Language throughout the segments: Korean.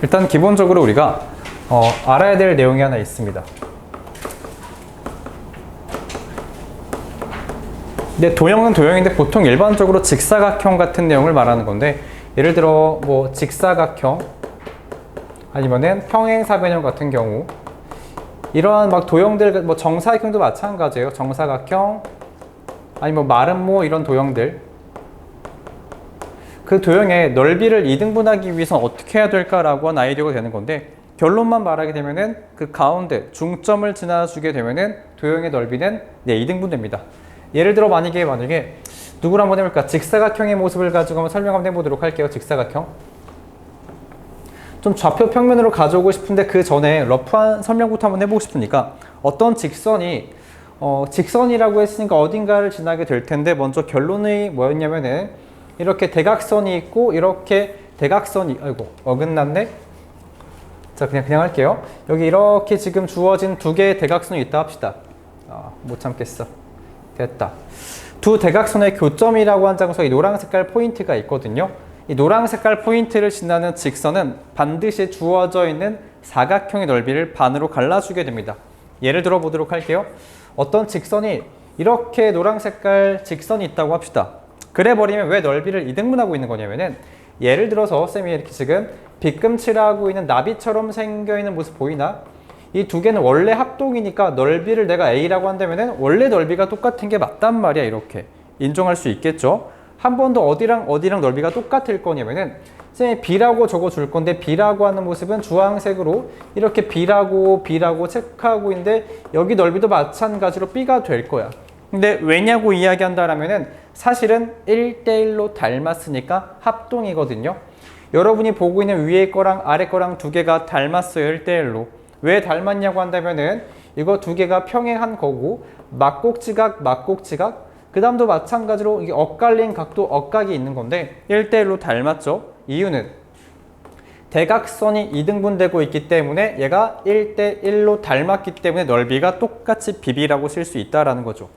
일단 기본적으로 우리가 알아야 될 내용이 하나 있습니다. 근데 도형은 도형인데 보통 일반적으로 직사각형 같은 내용을 말하는 건데, 예를 들어 뭐 직사각형 아니면은 평행사변형 같은 경우, 이러한 막 도형들, 뭐 정사각형도 마찬가지예요. 정사각형 아니면 마름모 이런 도형들, 그 도형의 넓이를 2등분하기 위해서 어떻게 해야 될까라고 한 아이디어가 되는 건데, 결론만 말하게 되면은 그 가운데 중점을 지나주게 되면은 도형의 넓이는 2등분 됩니다. 예를 들어 만약에 누구를 한번 해볼까? 직사각형의 모습을 가지고 한번 설명 한번 해보도록 할게요. 직사각형. 좀 좌표 평면으로 가져오고 싶은데 그 전에 러프한 설명부터 한번 해보고 싶으니까, 어떤 직선이 직선이라고 했으니까 어딘가를 지나게 될 텐데, 먼저 결론이 뭐였냐면은 이렇게 대각선이 있고, 이렇게 대각선이, 아이고 어긋났네. 자, 그냥 할게요. 여기 이렇게 지금 주어진 두 개의 대각선이 있다 합시다. 못 참겠어. 됐다. 두 대각선의 교점이라고 한 장소에 이 노란 색깔 포인트가 있거든요. 이 노란 색깔 포인트를 지나는 직선은 반드시 주어져 있는 사각형의 넓이를 반으로 갈라주게 됩니다. 예를 들어 보도록 할게요. 어떤 직선이 이렇게 노란 색깔 직선이 있다고 합시다. 그래 버리면 왜 넓이를 2등분하고 있는 거냐면은, 예를 들어서 쌤이 이렇게 지금 빗금칠하고 있는 나비처럼 생겨 있는 모습 보이나? 이 두 개는 원래 합동이니까 넓이를 내가 A라고 한다면은 원래 넓이가 똑같은 게 맞단 말이야. 이렇게 인정할 수 있겠죠? 한 번 더 어디랑 넓이가 똑같을 거냐면은, 쌤이 B라고 적어줄 건데, B라고 하는 모습은 주황색으로 이렇게 B라고 체크하고 있는데, 여기 넓이도 마찬가지로 B가 될 거야. 근데 왜냐고 이야기한다라면은 사실은 1대1로 닮았으니까 합동이거든요. 여러분이 보고 있는 위에 거랑 아래 거랑 두 개가 닮았어요. 1대1로. 왜 닮았냐고 한다면은 이거 두 개가 평행한 거고, 막곡지각, 그 다음도 마찬가지로 이게 엇갈린 각도, 엇각이 있는 건데 1대1로 닮았죠. 이유는 대각선이 2등분되고 있기 때문에 얘가 1대1로 닮았기 때문에 넓이가 똑같이 비비라고 쓸 수 있다라는 거죠.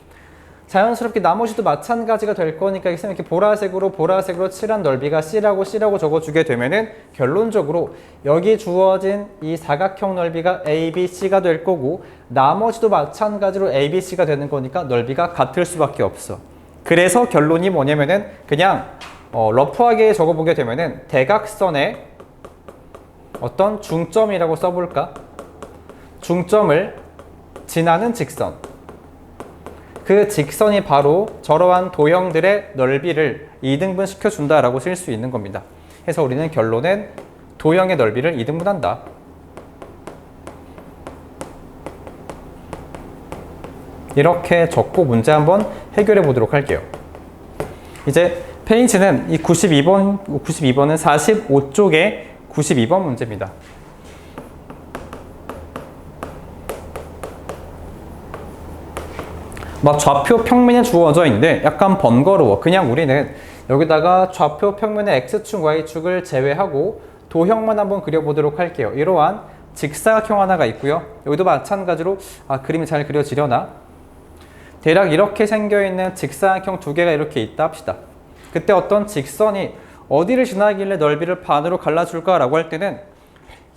자연스럽게 나머지도 마찬가지가 될 거니까 이렇게 보라색으로 칠한 넓이가 C라고 적어주게 되면은, 결론적으로 여기 주어진 이 사각형 넓이가 ABC가 될 거고, 나머지도 마찬가지로 ABC가 되는 거니까 넓이가 같을 수밖에 없어. 그래서 결론이 뭐냐면은 그냥 러프하게 적어보게 되면은 대각선의 어떤 중점이라고 써볼까? 중점을 지나는 직선. 그 직선이 바로 저러한 도형들의 넓이를 2등분 시켜준다라고 쓸 수 있는 겁니다. 그래서 우리는 결론은 도형의 넓이를 2등분한다. 이렇게 적고 문제 한번 해결해 보도록 할게요. 이제 페이지는 이 92번은 45쪽의 92번 문제입니다. 막 좌표 평면에 주어져 있는데 약간 번거로워. 그냥 우리는 여기다가 좌표 평면의 X축, Y축을 제외하고 도형만 한번 그려보도록 할게요. 이러한 직사각형 하나가 있고요. 여기도 마찬가지로 그림이 잘 그려지려나? 대략 이렇게 생겨있는 직사각형 두 개가 이렇게 있다 합시다. 그때 어떤 직선이 어디를 지나길래 넓이를 반으로 갈라줄까 라고 할 때는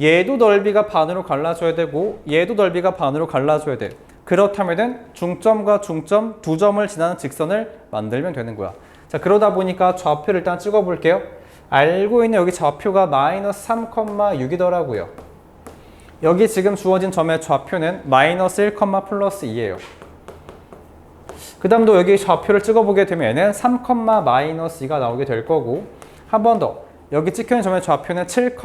얘도 넓이가 반으로 갈라줘야 되고 얘도 넓이가 반으로 갈라줘야 돼. 그렇다면은 중점과 중점 두 점을 지나는 직선을 만들면 되는 거야. 자, 그러다 보니까 좌표를 일단 찍어 볼게요. 알고 있는 여기 좌표가 마이너스 3,6이더라고요. 여기 지금 주어진 점의 좌표는 마이너스 1, 플러스 2예요. 그 다음도 여기 좌표를 찍어 보게 되면 얘는 3, 마이너스 2가 나오게 될 거고, 한 번 더 여기 찍혀있는 점의 좌표는 7,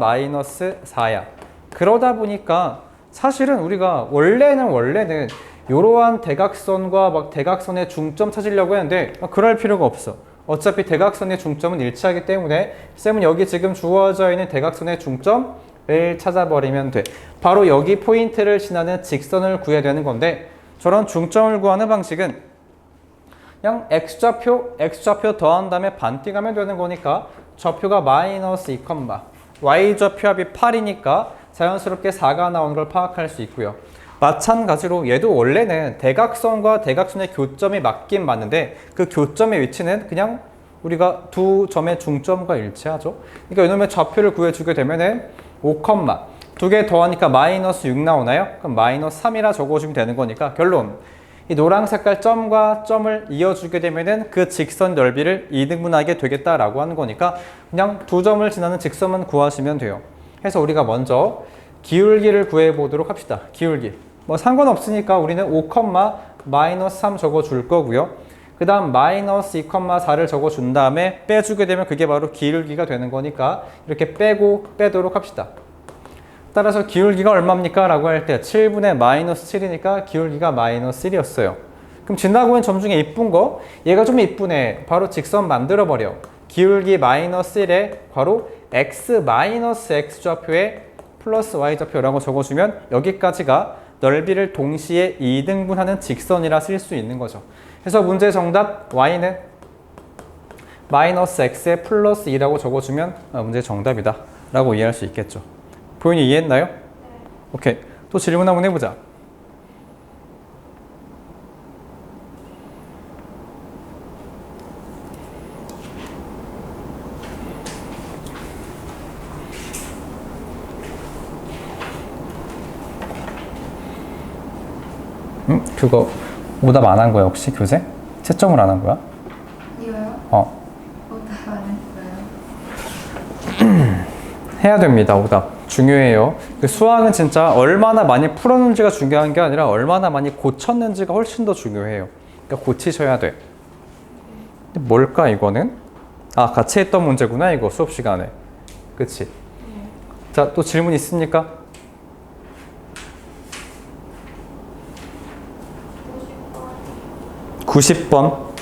마이너스 4야. 그러다 보니까 사실은 우리가 원래는 이러한 대각선과 막 대각선의 중점 찾으려고 했는데 그럴 필요가 없어. 어차피 대각선의 중점은 일치하기 때문에 쌤은 여기 지금 주어져 있는 대각선의 중점을 찾아버리면 돼. 바로 여기 포인트를 지나는 직선을 구해야 되는 건데, 저런 중점을 구하는 방식은 그냥 x좌표 더한 다음에 반띵하면 되는 거니까 좌표가 마이너스 2, y좌표 합이 8이니까 자연스럽게 4가 나오는 걸 파악할 수 있고요. 마찬가지로 얘도 원래는 대각선과 대각선의 교점이 맞긴 맞는데 그 교점의 위치는 그냥 우리가 두 점의 중점과 일치하죠. 그러니까 이놈의 좌표를 구해주게 되면은 5, 두 개 더하니까 마이너스 6 나오나요? 그럼 마이너스 3이라 적어주면 되는 거니까 결론. 이 노란 색깔 점과 점을 이어주게 되면은 그 직선 넓이를 2등분하게 되겠다라고 하는 거니까 그냥 두 점을 지나는 직선만 구하시면 돼요. 해서 우리가 먼저 기울기를 구해 보도록 합시다. 기울기. 뭐 상관없으니까 우리는 5, 마이너스 3 적어줄 거고요. 그 다음 마이너스 2, 4를 적어준 다음에 빼주게 되면 그게 바로 기울기가 되는 거니까 이렇게 빼고 빼도록 합시다. 따라서 기울기가 얼마입니까? 라고 할 때 7분의 마이너스 7이니까 기울기가 마이너스 1이었어요. 그럼 지나고 있는 점 중에 이쁜 거, 얘가 좀 이쁘네. 바로 직선 만들어버려. 기울기 마이너스 1에 바로 x 마이너스 x 좌표에 플러스 y 좌표라고 적어주면 여기까지가 넓이를 동시에 2등분하는 직선이라 쓸 수 있는 거죠. 그래서 문제 정답 y는 마이너스 x에 플러스 2라고 적어주면 문제 정답이다 라고 이해할 수 있겠죠. 보윤이 이해했나요? 네. 오케이. 또 질문 한번 해보자. 그거 오답 안 한 거야 혹시 교재? 채점을 안 한 거야? 이거요? 오답 안 했어요. 해야 됩니다. 오답. 중요해요. 수학은 진짜 얼마나 많이 풀었는지가 중요한 게 아니라 얼마나 많이 고쳤는지가 훨씬 더 중요해요. 그러니까 고치셔야 돼. 뭘까 이거는? 아, 같이 했던 문제구나 이거 수업 시간에. 그치? 자, 또 질문 있습니까? (90번)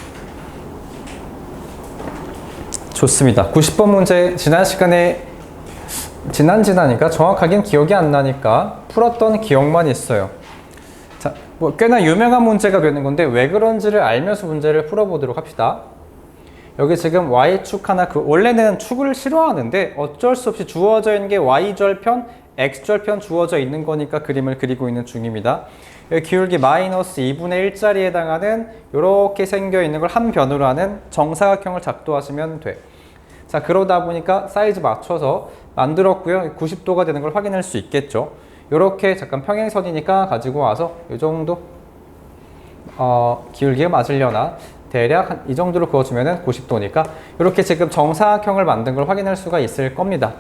좋습니다. 90번 문제 지난 시간에 지난니까 정확하게는 기억이 안 나니까 풀었던 기억만 있어요. 자, 뭐 꽤나 유명한 문제가 되는 건데 왜 그런지를 알면서 문제를 풀어보도록 합시다. 여기 지금 y축 하나, 원래는 축을 싫어하는데 어쩔 수 없이 주어져 있는 게 y절편, x절편 주어져 있는 거니까 그림을 그리고 있는 중입니다. 여기 기울기 마이너스 2분의 1짜리에 해당하는 이렇게 생겨 있는 걸 한 변으로 하는 정사각형을 작도하시면 돼. 자, 그러다 보니까 사이즈 맞춰서 만들었고요. 90도가 되는 걸 확인할 수 있겠죠. 이렇게 잠깐 평행선이니까 가지고 와서 이 정도 기울기가 맞으려나 대략 한 이 정도로 그어주면 90도니까 이렇게 지금 정사각형을 만든 걸 확인할 수가 있을 겁니다.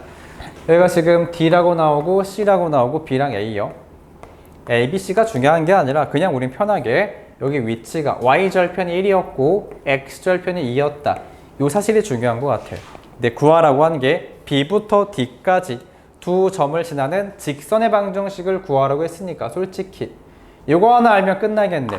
여기가 지금 D라고 나오고 C라고 나오고 B랑 A요. A, B, C가 중요한 게 아니라 그냥 우린 편하게 여기 위치가 Y절편이 1이었고 X절편이 2였다. 이 사실이 중요한 것 같아요. 근데 구하라고 한 게 B부터 D까지 두 점을 지나는 직선의 방정식을 구하라고 했으니까 솔직히 이거 하나 알면 끝나겠네.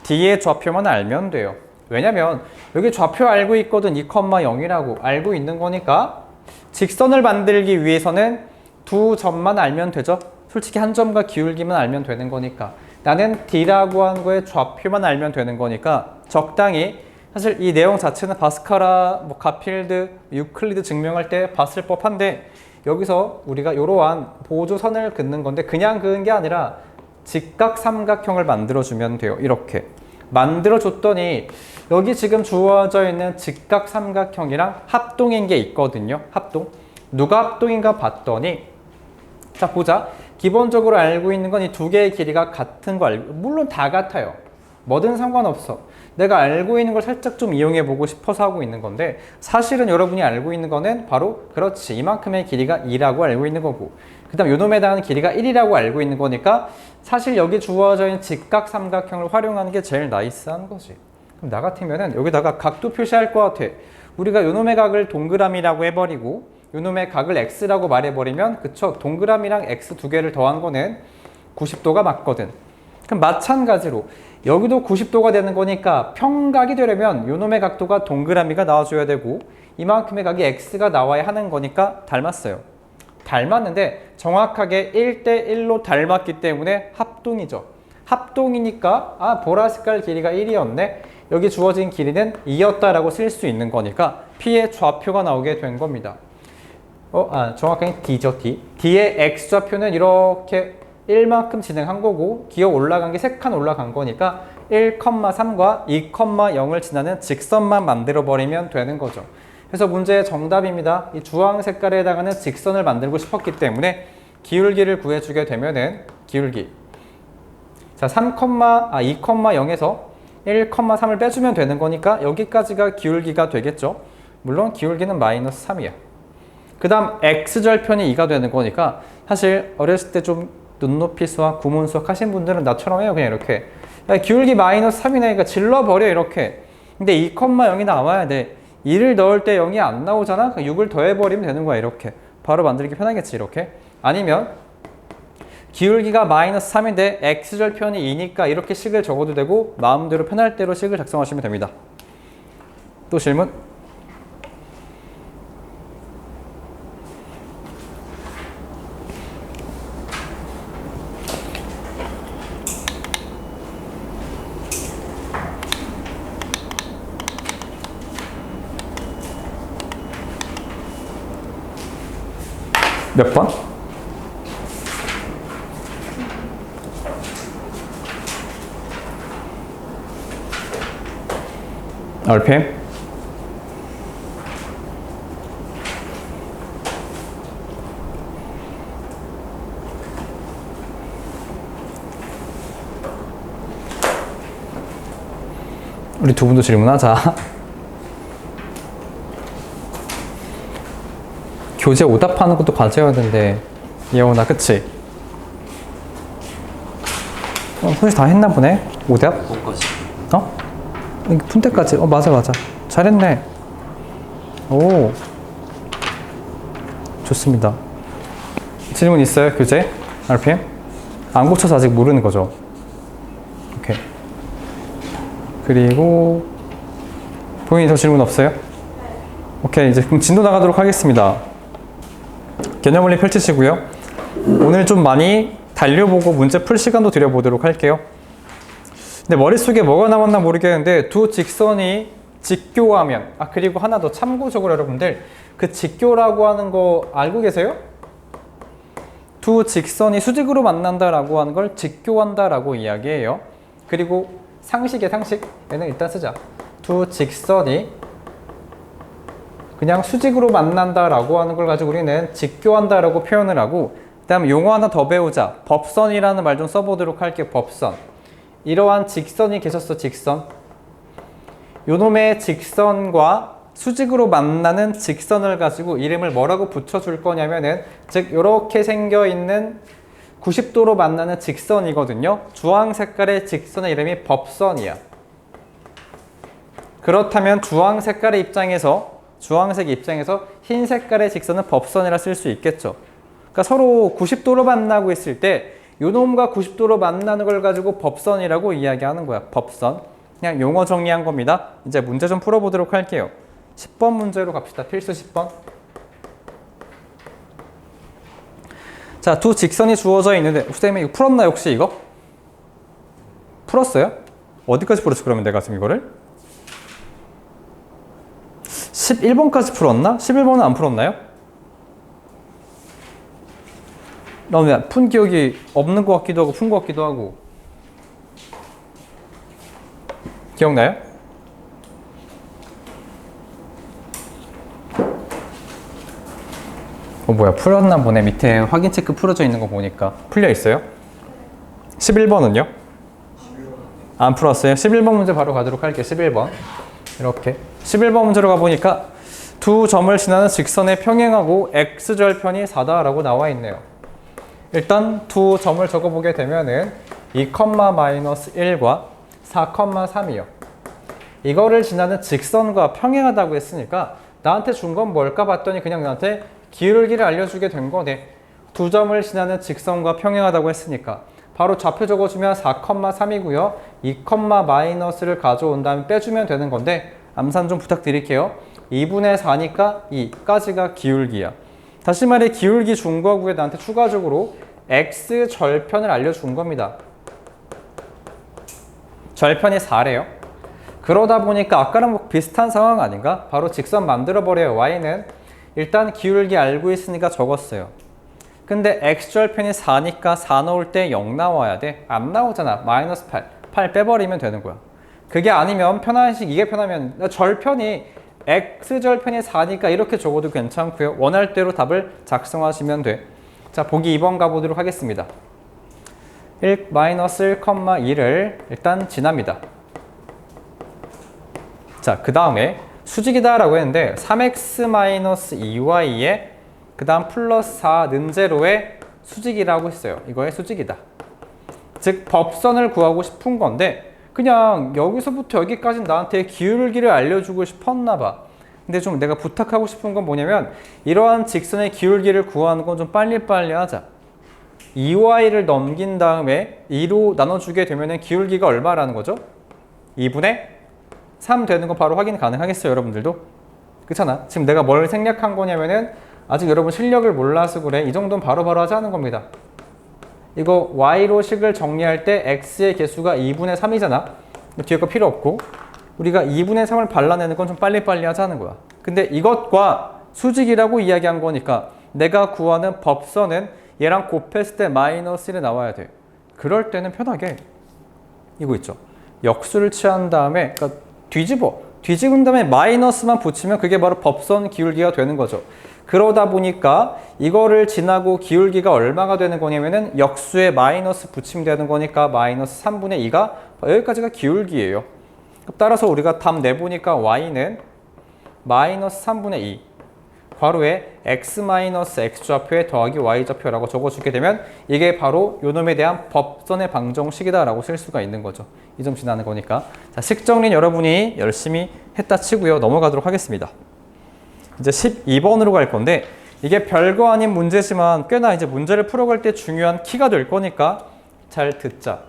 D의 좌표만 알면 돼요. 왜냐면 여기 좌표 알고 있거든. 2,0이라고 알고 있는 거니까 직선을 만들기 위해서는 두 점만 알면 되죠. 솔직히 한 점과 기울기만 알면 되는 거니까 나는 D라고 한 거에 좌표만 알면 되는 거니까 적당히 사실 이 내용 자체는 바스카라, 가필드, 유클리드 증명할 때 봤을 법한데 여기서 우리가 이러한 보조선을 긋는 건데 그냥 그은 게 아니라 직각삼각형을 만들어주면 돼요. 이렇게 만들어줬더니 여기 지금 주어져 있는 직각삼각형이랑 합동인 게 있거든요. 합동. 누가 합동인가 봤더니 자 보자. 기본적으로 알고 있는 건 이 두 개의 길이가 같은 거 알고, 물론 다 같아요. 뭐든 상관없어. 내가 알고 있는 걸 살짝 좀 이용해 보고 싶어서 하고 있는 건데 사실은 여러분이 알고 있는 거는 바로 그렇지 이만큼의 길이가 2라고 알고 있는 거고 그 다음 요놈에 대한 길이가 1이라고 알고 있는 거니까 사실 여기 주어져 있는 직각삼각형을 활용하는 게 제일 나이스한 거지. 그럼 나 같으면은 여기다가 각도 표시할 것 같아. 우리가 요놈의 각을 동그라미라고 해버리고 요놈의 각을 x라고 말해버리면 그쵸 동그라미랑 x 두 개를 더한 거는 90도가 맞거든. 그럼 마찬가지로 여기도 90도가 되는 거니까 평각이 되려면 요놈의 각도가 동그라미가 나와줘야 되고 이만큼의 각이 x가 나와야 하는 거니까 닮았어요. 닮았는데 정확하게 1대1로 닮았기 때문에 합동이죠. 합동이니까 보라 색깔 길이가 1이었네. 여기 주어진 길이는 2였다라고 쓸 수 있는 거니까 P의 좌표가 나오게 된 겁니다. 정확하게 D죠, D. D의 X좌표는 이렇게 1만큼 진행한 거고 기어 올라간 게 3칸 올라간 거니까 1,3과 2,0을 지나는 직선만 만들어 버리면 되는 거죠. 그래서 문제의 정답입니다. 이 주황 색깔에 해당하는 직선을 만들고 싶었기 때문에 기울기를 구해주게 되면은 기울기 자 2,0에서 1,3을 빼주면 되는 거니까 여기까지가 기울기가 되겠죠. 물론 기울기는 마이너스 3이야. 그 다음 x절편이 2가 되는 거니까 사실 어렸을 때 좀 눈높이 수학, 구문 수학 하신 분들은 나처럼 해요. 그냥 이렇게 야, 기울기 마이너스 3이네. 그러니까 질러버려 이렇게. 근데 2,0이 나와야 돼. 2를 넣을 때 0이 안 나오잖아. 6을 더해버리면 되는 거야. 이렇게 바로 만들기 편하겠지. 이렇게. 아니면 기울기가 마이너스 3인데 x절편이 2니까 이렇게 식을 적어도 되고 마음대로 편할 대로 식을 작성하시면 됩니다. 또 질문? 몇 번? RPM? 우리 두 분도 질문하자. 교재 오답하는 것도 과제였는데 예원아 그치? 손이 다 했나 보네? 오답? 어? 푼 때까지? 맞아 잘했네. 오 좋습니다. 질문 있어요? 교재? RPM? 안 고쳐서 아직 모르는 거죠? 오케이. 그리고 본인이 더 질문 없어요? 오케이 이제 그럼 진도 나가도록 하겠습니다. 개념원리 펼치시고요. 오늘 좀 많이 달려보고 문제 풀 시간도 드려보도록 할게요. 근데 머릿속에 뭐가 남았나 모르겠는데 두 직선이 직교하면 그리고 하나 더 참고적으로 여러분들 그 직교라고 하는 거 알고 계세요? 두 직선이 수직으로 만난다라고 하는 걸 직교한다라고 이야기해요. 그리고 상식의 상식 얘는 일단 쓰자. 두 직선이 그냥 수직으로 만난다라고 하는 걸 가지고 우리는 직교한다라고 표현을 하고 그 다음 용어 하나 더 배우자. 법선이라는 말 좀 써보도록 할게요. 법선. 이러한 직선이 계셨어. 직선. 요놈의 직선과 수직으로 만나는 직선을 가지고 이름을 뭐라고 붙여줄 거냐면은 즉 요렇게 생겨있는 90도로 만나는 직선이거든요. 주황 색깔의 직선의 이름이 법선이야. 그렇다면 주황 색깔의 입장에서 주황색 입장에서 흰 색깔의 직선은 법선이라 쓸 수 있겠죠. 그러니까 서로 90도로 만나고 있을 때 요놈과 90도로 만나는 걸 가지고 법선이라고 이야기하는 거야. 법선. 그냥 용어 정리한 겁니다. 이제 문제 좀 풀어보도록 할게요. 10번 문제로 갑시다. 필수 10번. 자, 두 직선이 주어져 있는데 선생님 이거 풀었나요 혹시 이거? 풀었어요? 어디까지 풀었어 그러면 내가 지금 이거를? 11번까지 풀었나? 11번은 안 풀었나요? 너무 푼 기억이 없는 것 같기도 하고 푼 것 같기도 하고. 기억나요? 뭐야 풀었나 보네. 밑에 확인 체크 풀어져 있는 거 보니까 풀려 있어요. 11번은요? 안 풀었어요? 11번 문제 바로 가도록 할게요. 11번 이렇게 11번 문제로 가보니까 두 점을 지나는 직선의 평행하고 x절편이 4다라고 나와 있네요. 일단 두 점을 적어보게 되면은 2,-1과 4,3이요. 이거를 지나는 직선과 평행하다고 했으니까 나한테 준 건 뭘까 봤더니 그냥 나한테 기울기를 알려주게 된 거네. 두 점을 지나는 직선과 평행하다고 했으니까 바로 좌표 적어주면 4,3이고요. 2,-를 가져온 다음에 빼주면 되는 건데 암산 좀 부탁드릴게요. 2분의 4니까 2까지가 기울기야. 다시 말해 기울기 준 거고요. 나한테 추가적으로 x절편을 알려준 겁니다. 절편이 4래요. 그러다 보니까 아까랑 뭐 비슷한 상황 아닌가? 바로 직선 만들어버려요. y는 일단 기울기 알고 있으니까 적었어요. 근데 x절편이 4니까 4 넣을 때 0 나와야 돼. 안 나오잖아. 마이너스 8. 8 빼버리면 되는 거야. 그게 아니면 편한 식 이게 편하면 절편이 x절편이 4니까 이렇게 적어도 괜찮고요. 원할 대로 답을 작성하시면 돼. 자, 보기 2번 가보도록 하겠습니다. 1-1,2를 일단 지납니다. 자, 그 다음에 수직이다 라고 했는데 3x-2y에 그 다음 플러스 4는 제로의 수직이라고 했어요. 이거의 수직이다. 즉 법선을 구하고 싶은 건데 그냥 여기서부터 여기까지 나한테 기울기를 알려주고 싶었나 봐. 근데 좀 내가 부탁하고 싶은 건 뭐냐면 이러한 직선의 기울기를 구하는 건 좀 빨리빨리 하자. 2y를 넘긴 다음에 2로 나눠주게 되면 기울기가 얼마라는 거죠? 2분의 3 되는 거 바로 확인 가능하겠어요, 여러분들도? 그렇잖아. 지금 내가 뭘 생략한 거냐면은 아직 여러분 실력을 몰라서 그래. 이 정도는 바로바로 하자는 겁니다. 이거 y로 식을 정리할 때 x의 개수가 2분의 3이잖아. 뒤에 거 필요 없고 우리가 2분의 3을 발라내는 건 좀 빨리빨리 하자는 거야. 근데 이것과 수직이라고 이야기한 거니까 내가 구하는 법선은 얘랑 곱했을 때 마이너스 1이 나와야 돼. 그럴 때는 편하게 이거 있죠. 역수를 취한 다음에 그러니까 뒤집은 다음에 마이너스만 붙이면 그게 바로 법선 기울기가 되는 거죠. 그러다 보니까 이거를 지나고 기울기가 얼마가 되는 거냐면은 역수에 마이너스 붙이면 되는 거니까 마이너스 3분의 2가 여기까지가 기울기예요. 따라서 우리가 답 내보니까 y는 마이너스 3분의 2 괄호에 x 마이너스 x 좌표에 더하기 y 좌표라고 적어주게 되면 이게 바로 요놈에 대한 법선의 방정식이다 라고 쓸 수가 있는 거죠. 이 점 지나는 거니까. 자, 식 정리는 여러분이 열심히 했다 치고요. 넘어가도록 하겠습니다. 이제 12번으로 갈 건데 이게 별거 아닌 문제지만 꽤나 이제 문제를 풀어갈 때 중요한 키가 될 거니까 잘 듣자.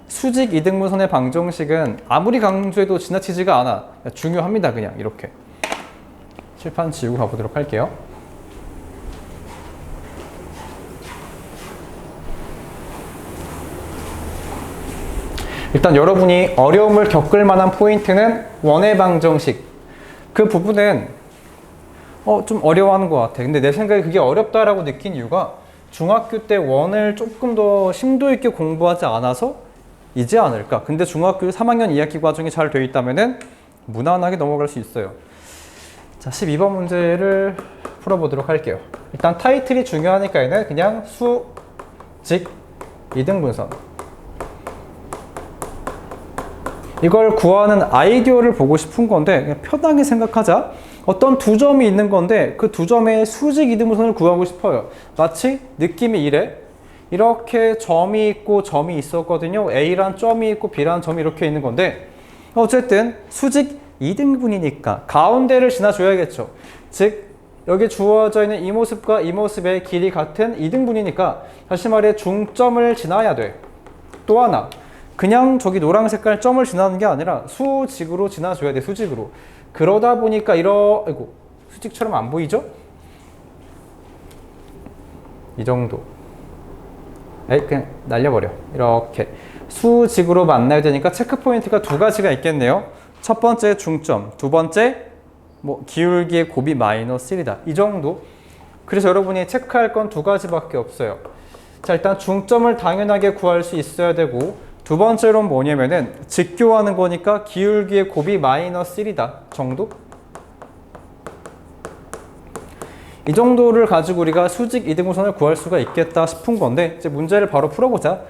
수직 이등분선의 방정식은 아무리 강조해도 지나치지가 않아. 중요합니다. 그냥 이렇게. 칠판 지우고 가보도록 할게요. 일단 여러분이 어려움을 겪을 만한 포인트는 원의 방정식. 그 부분은 좀 어려워하는 것 같아. 근데 내 생각에 그게 어렵다라고 느낀 이유가 중학교 때 원을 조금 더 심도 있게 공부하지 않아서 이지 않을까. 근데 중학교 3학년 2학기 과정이 잘 되어 있다면은 무난하게 넘어갈 수 있어요. 자, 12번 문제를 풀어보도록 할게요. 일단 타이틀이 중요하니까 얘는 그냥 수직 이등분선. 이걸 구하는 아이디어를 보고 싶은 건데 그냥 편하게 생각하자. 어떤 두 점이 있는 건데 그 두 점의 수직 이등분선을 구하고 싶어요. 마치 느낌이 이래. 이렇게 점이 있고 점이 있었거든요. A란 점이 있고 B란 점이 이렇게 있는 건데 어쨌든 수직 2등분이니까 가운데를 지나줘야겠죠. 즉 여기 주어져 있는 이 모습과 이 모습의 길이 같은 2등분이니까 다시 말해 중점을 지나야 돼. 또 하나 그냥 저기 노란 색깔 점을 지나는 게 아니라 수직으로 지나줘야 돼. 수직으로. 그러다 보니까 아이고 수직처럼 안 보이죠? 이 정도. 그냥 날려버려. 이렇게 수직으로 만나야 되니까 체크 포인트가 두 가지가 있겠네요. 첫 번째 중점, 두 번째 기울기의 곱이 마이너스 1이다. 이 정도. 그래서 여러분이 체크할 건 두 가지밖에 없어요. 자, 일단 중점을 당연하게 구할 수 있어야 되고 두 번째로는 뭐냐면은 직교하는 거니까 기울기의 곱이 마이너스 1이다. 정도? 이 정도를 가지고 우리가 수직 이등분선을 구할 수가 있겠다 싶은 건데 이제 문제를 바로 풀어보자.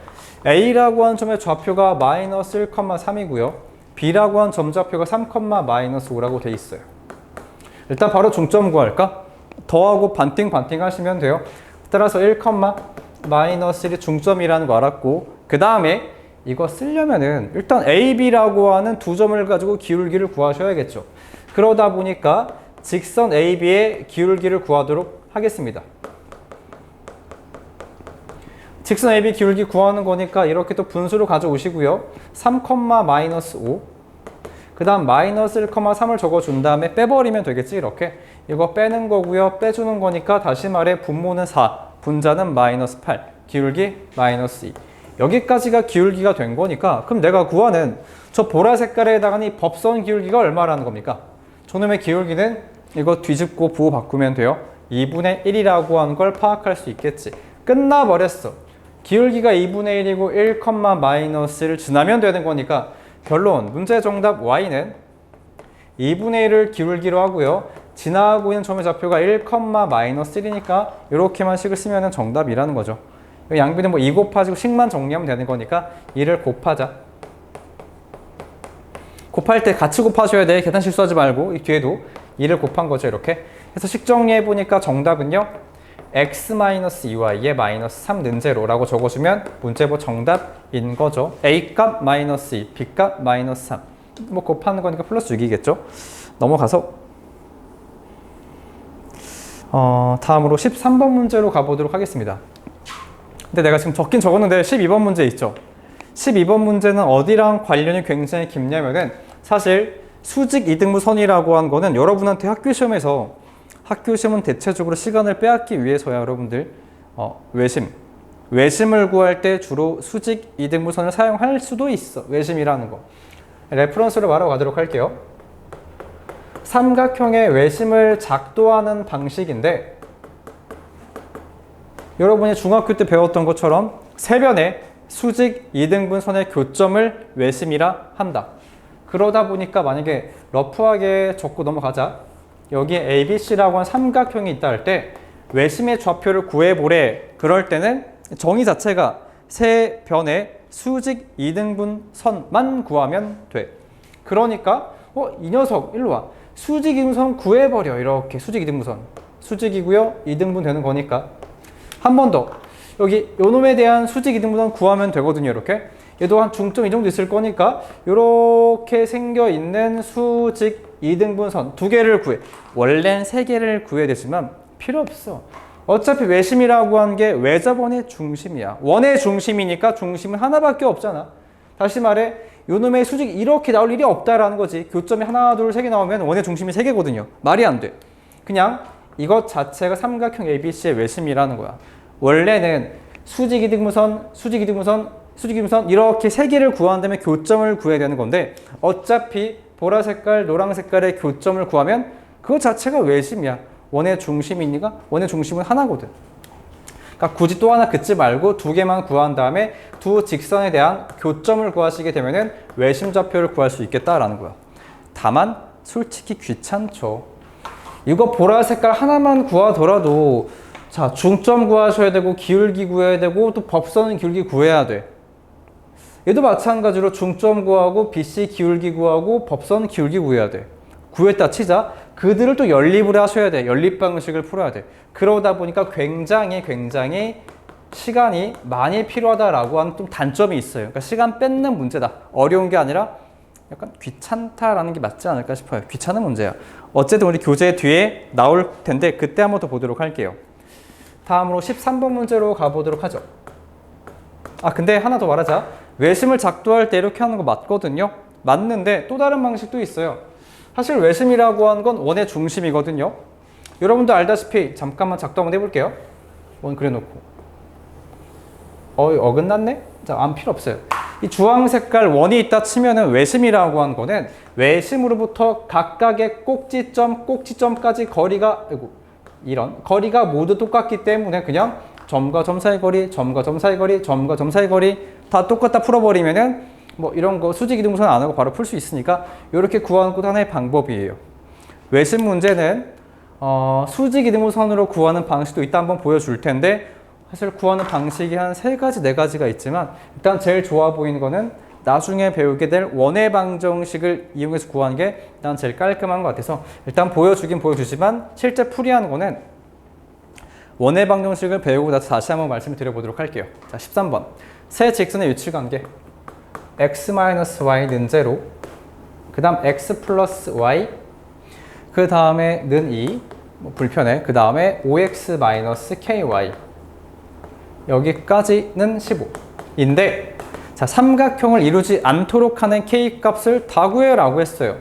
A라고 하는 점의 좌표가 마이너스 1,3이고요. B라고 하는 점 좌표가 3,-5라고 돼 있어요. 일단 바로 중점 구할까? 더하고 반띵 하시면 돼요. 따라서 1,-1이 중점이라는 거 알았고 그 다음에 이거 쓰려면은 일단 A, B라고 하는 두 점을 가지고 기울기를 구하셔야겠죠. 그러다 보니까 직선 AB의 기울기를 구하도록 하겠습니다. 직선 AB 기울기 구하는 거니까 이렇게 또 분수로 가져오시고요. 3,-5 그 다음 마이너스 1,3을 적어준 다음에 빼버리면 되겠지. 이렇게 이거 빼는 거고요. 빼주는 거니까 다시 말해 분모는 4 분자는 마이너스 8 기울기 마이너스 2 여기까지가 기울기가 된 거니까 그럼 내가 구하는 저 보라 색깔에 해당하는 이 법선 기울기가 얼마라는 겁니까? 저놈의 기울기는 이거 뒤집고 부호 바꾸면 돼요. 2분의 1이라고 하는 걸 파악할 수 있겠지. 끝나버렸어. 기울기가 2분의 1이고 1,-를 지나면 되는 거니까 결론 문제 정답 y는 2분의 1을 기울기로 하고요. 지나가고 있는 점의 좌표가 1,-1이니까 이렇게만 식을 쓰면 정답이라는 거죠. 양비는 뭐 2 곱하고 식만 정리하면 되는 거니까 2를 곱하자. 곱할 때 같이 곱하셔야 돼. 계산 실수하지 말고 이 뒤에도 2를 곱한 거죠. 이렇게 해서 식 정리해보니까 정답은요. x-2y에 -3 는 제로라고 적어주면 문제보 정답인 거죠. a값 -2, b값 -3. 뭐 곱하는 거니까 플러스 6이겠죠. 넘어가서 다음으로 13번 문제로 가보도록 하겠습니다. 근데 내가 지금 적긴 적었는데 12번 문제 있죠. 12번 문제는 어디랑 관련이 굉장히 깊냐면은 사실 수직 이등분선이라고 한 거는 여러분한테 학교 시험은 대체적으로 시간을 빼앗기 위해서야 여러분들 외심을 구할 때 주로 수직 이등분선을 사용할 수도 있어. 외심이라는 거. 레퍼런스로 말아가도록 할게요. 삼각형의 외심을 작도하는 방식인데 여러분이 중학교 때 배웠던 것처럼 세변의 수직 이등분선의 교점을 외심이라 한다. 그러다 보니까 만약에 러프하게 적고 넘어가자. 여기에 ABC라고 한 삼각형이 있다 할 때 외심의 좌표를 구해보래. 그럴 때는 정의 자체가 세 변의 수직 이등분선만 구하면 돼. 그러니까 이 녀석 일로 와. 수직 이등분선 구해버려. 이렇게 수직 이등분선. 수직이고요. 이등분 되는 거니까. 한 번 더. 여기 요놈에 대한 수직 이등분선 구하면 되거든요. 이렇게. 얘도 한 중점 이 정도 있을 거니까 이렇게 생겨있는 수직 이등분선 2개를 구해. 원래는 3개를 구해야 되지만 필요 없어. 어차피 외심이라고 한 게 외접원의 중심이야. 원의 중심이니까 중심은 하나밖에 없잖아. 다시 말해 요놈의 수직이 이렇게 나올 일이 없다라는 거지. 교점이 하나, 둘, 3개 나오면 원의 중심이 3개거든요. 말이 안 돼. 그냥 이것 자체가 삼각형 ABC의 외심이라는 거야. 원래는 수직 이등분선 이렇게 3개를 구한 다음에 교점을 구해야 되는 건데 어차피 보라 색깔, 노랑 색깔의 교점을 구하면 그거 자체가 외심이야. 원의 중심이니까 원의 중심은 하나거든. 그러니까 굳이 또 하나 긋지 말고 2개만 구한 다음에 두 직선에 대한 교점을 구하시게 되면은 외심 좌표를 구할 수 있겠다라는 거야. 다만 솔직히 귀찮죠. 이거 보라 색깔 하나만 구하더라도 자 중점 구하셔야 되고 기울기 구해야 되고 또 법선 기울기 구해야 돼. 얘도 마찬가지로 중점 구하고 BC 기울기 구하고 법선 기울기 구해야 돼. 구했다 치자. 그들을 또 연립을 하셔야 돼. 연립 방식을 풀어야 돼. 그러다 보니까 굉장히 시간이 많이 필요하다라고 하는 좀 단점이 있어요. 그러니까 시간 뺏는 문제다. 어려운 게 아니라 약간 귀찮다라는 게 맞지 않을까 싶어요. 귀찮은 문제야. 어쨌든 우리 교재 뒤에 나올 텐데 그때 한번 더 보도록 할게요. 다음으로 13번 문제로 가보도록 하죠. 근데 하나 더 말하자. 외심을 작도할 때 이렇게 하는 거 맞거든요. 맞는데 또 다른 방식도 있어요. 사실 외심이라고 하는 건 원의 중심이거든요. 여러분도 알다시피 잠깐만 작도 한번 해볼게요. 원 그려놓고 어긋났네? 자, 안 필요 없어요. 이 주황 색깔 원이 있다 치면은 외심이라고 하는 거는 외심으로부터 각각의 꼭지점까지 거리가 이런 거리가 모두 똑같기 때문에 그냥 점과 점 사이 거리, 점과 점 사이 거리, 점과 점 사이 거리 다 똑같다 풀어버리면은 뭐 이런 거 수직 이등분선 안 하고 바로 풀 수 있으니까 이렇게 구하는 것도 하나의 방법이에요. 외심 문제는 수직 이등분선으로 구하는 방식도 이따 한번 보여줄 텐데 사실 구하는 방식이 한 3가지, 4가지가 있지만 일단 제일 좋아 보이는 거는 나중에 배우게 될 원의 방정식을 이용해서 구하는 게 일단 제일 깔끔한 것 같아서 일단 보여주긴 보여주지만 실제 풀이하는 거는 원의 방정식을 배우고 나서 다시 한번 말씀을 드려보도록 할게요. 자, 13번. 세 직선의 유출관계 x-y 는 제로, 그 다음 x 플러스 y, 그 다음에 는 2, 불편해. 그 다음에 5x 마이너스 ky, 여기까지는 15인데 자, 삼각형을 이루지 않도록 하는 k 값을 다 구해라고 했어요.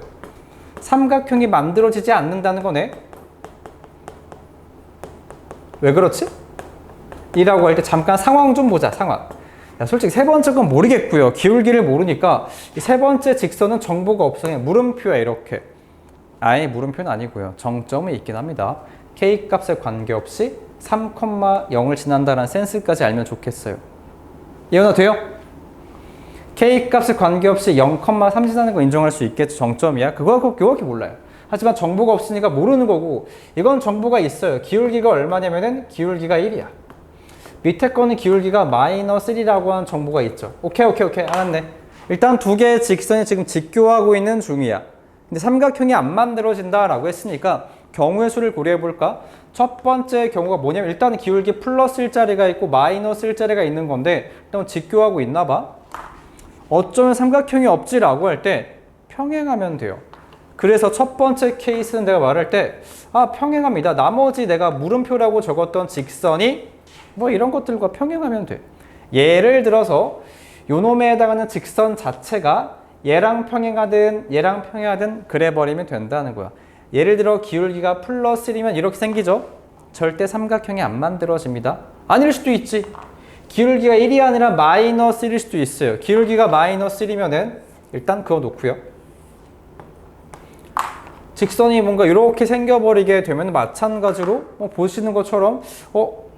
삼각형이 만들어지지 않는다는 거네. 왜 그렇지? 이라고 할 때 잠깐 상황 좀 보자. 상황. 야, 솔직히 세 번째 건 모르겠고요. 기울기를 모르니까 이 세 번째 직선은 정보가 없어. 그냥 물음표야 이렇게. 아예 물음표는 아니고요. 정점이 있긴 합니다. k 값에 관계없이 3,0을 지난다는 센스까지 알면 좋겠어요. 이해가 돼요? K값에 관계없이 0,3 지나는 거 인정할 수 있겠죠. 정점이야. 그거 그거밖에 몰라요. 하지만 정보가 없으니까 모르는 거고, 이건 정보가 있어요. 기울기가 얼마냐면은 기울기가 1이야. 밑에 거는 기울기가 마이너스 1이라고 하는 정보가 있죠. 오케이. 알았네. 일단 두 개의 직선이 지금 직교하고 있는 중이야. 근데 삼각형이 안 만들어진다라고 했으니까 경우의 수를 고려해 볼까? 첫 번째 경우가 뭐냐면 일단 기울기 플러스 1자리가 있고 마이너스 1자리가 있는 건데 일단 직교하고 있나 봐. 어쩌면 삼각형이 없지라고 할 때 평행하면 돼요. 그래서 첫 번째 케이스는 내가 말할 때 평행합니다. 나머지 내가 물음표라고 적었던 직선이 뭐 이런 것들과 평행하면 돼. 예를 들어서 요놈에 해당하는 직선 자체가 얘랑 평행하든 그래버리면 된다는 거야. 예를 들어 기울기가 플러스 1이면 이렇게 생기죠? 절대 삼각형이 안 만들어집니다. 아닐 수도 있지. 기울기가 1이 아니라 마이너스 1일 수도 있어요. 기울기가 마이너스 1이면은 일단 그거 놓고요. 직선이 뭔가 이렇게 생겨버리게 되면 마찬가지로 보시는 것처럼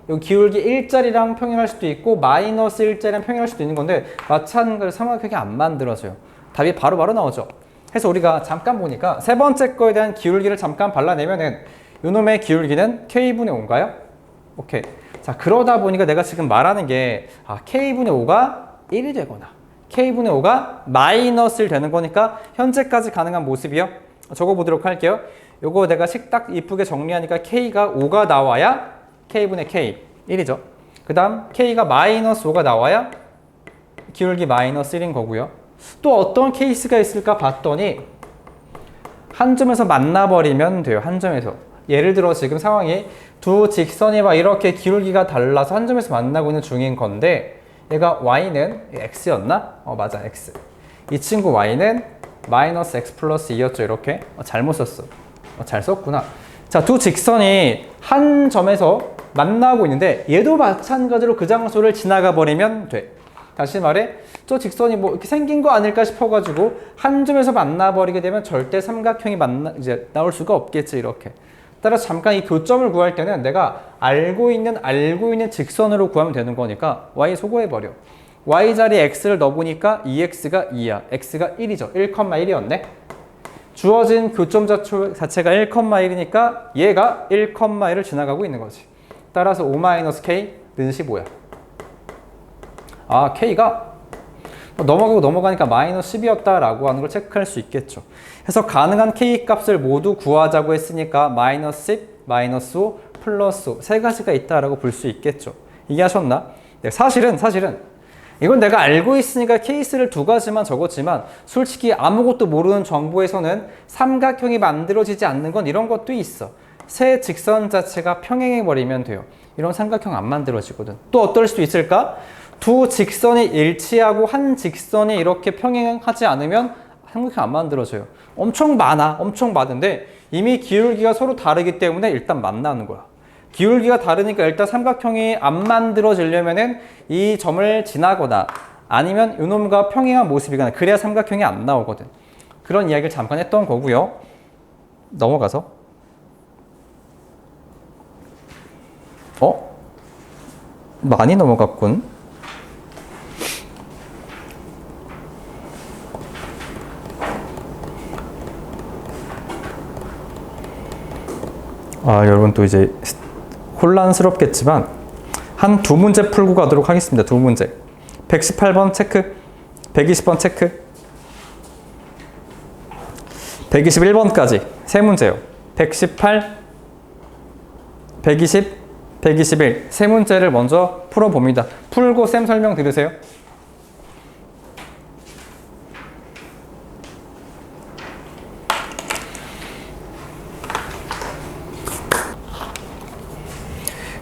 여기 기울기 1자리랑 평행할 수도 있고 마이너스 1자리랑 평행할 수도 있는 건데 마찬가지로 삼각형이 안 만들어져요. 답이 바로 나오죠. 그래서 우리가 잠깐 보니까 세 번째 거에 대한 기울기를 잠깐 발라내면은 요놈의 기울기는 K분의 5인가요? 오케이. 자, 그러다 보니까 내가 지금 말하는 게 K분의 5가 1이 되거나 K분의 5가 마이너스 1 되는 거니까 현재까지 가능한 모습이요. 적어보도록 할게요. 요거 내가 식딱 이쁘게 정리하니까 K가 5가 나와야 K분의 K 1이죠. 그 다음 K가 마이너스 5가 나와야 기울기 마이너스 1인 거고요. 또 어떤 케이스가 있을까 봤더니 한 점에서 만나버리면 돼요. 한 점에서. 예를 들어 지금 상황이 두 직선이 막 이렇게 기울기가 달라서 한 점에서 만나고 있는 중인 건데 얘가 Y는 X였나? 맞아, X. 이 친구 Y는 마이너스 X 플러스 2였죠. 이렇게. 잘못 썼어. 잘 썼구나. 자, 두 직선이 한 점에서 만나고 있는데 얘도 마찬가지로 그 장소를 지나가 버리면 돼. 다시 말해, 저 직선이 뭐 이렇게 생긴 거 아닐까 싶어가지고 한 점에서 만나버리게 되면 절대 삼각형이 이제 나올 수가 없겠지, 이렇게. 따라서 잠깐 이 교점을 구할 때는 내가 알고 있는 직선으로 구하면 되는 거니까 y 소거해버려. y 자리에 x를 넣어보니까 2x가 2야. x가 1이죠. 1,1이었네. 주어진 교점 자체가 1,1이니까 얘가 1,1을 지나가고 있는 거지. 따라서 5-k 는 15야. K가 넘어가니까 마이너스 10이었다라고 하는 걸 체크할 수 있겠죠. 그래서 가능한 K 값을 모두 구하자고 했으니까 마이너스 10, 마이너스 5, 플러스 5 세 가지가 있다라고 볼 수 있겠죠. 이해하셨나? 네, 사실은 이건 내가 알고 있으니까 케이스를 두 가지만 적었지만 솔직히 아무것도 모르는 정보에서는 삼각형이 만들어지지 않는 건 이런 것도 있어. 세 직선 자체가 평행해버리면 돼요. 이런 삼각형 안 만들어지거든. 또 어떨 수도 있을까? 두 직선이 일치하고 한 직선이 이렇게 평행하지 않으면 삼각형 안 만들어져요. 엄청 많은데 이미 기울기가 서로 다르기 때문에 일단 만나는 거야. 기울기가 다르니까 일단 삼각형이 안 만들어지려면은 이 점을 지나거나 아니면 이놈과 평행한 모습이거나 그래야 삼각형이 안 나오거든. 그런 이야기를 잠깐 했던 거고요. 넘어가서 많이 넘어갔군. 여러분 또 이제 혼란스럽겠지만 한 두 문제 풀고 가도록 하겠습니다. 두 문제. 118번 체크, 120번 체크, 121번까지 세 문제요. 118, 120, 121 세 문제를 먼저 풀어봅니다. 풀고 쌤 설명 들으세요.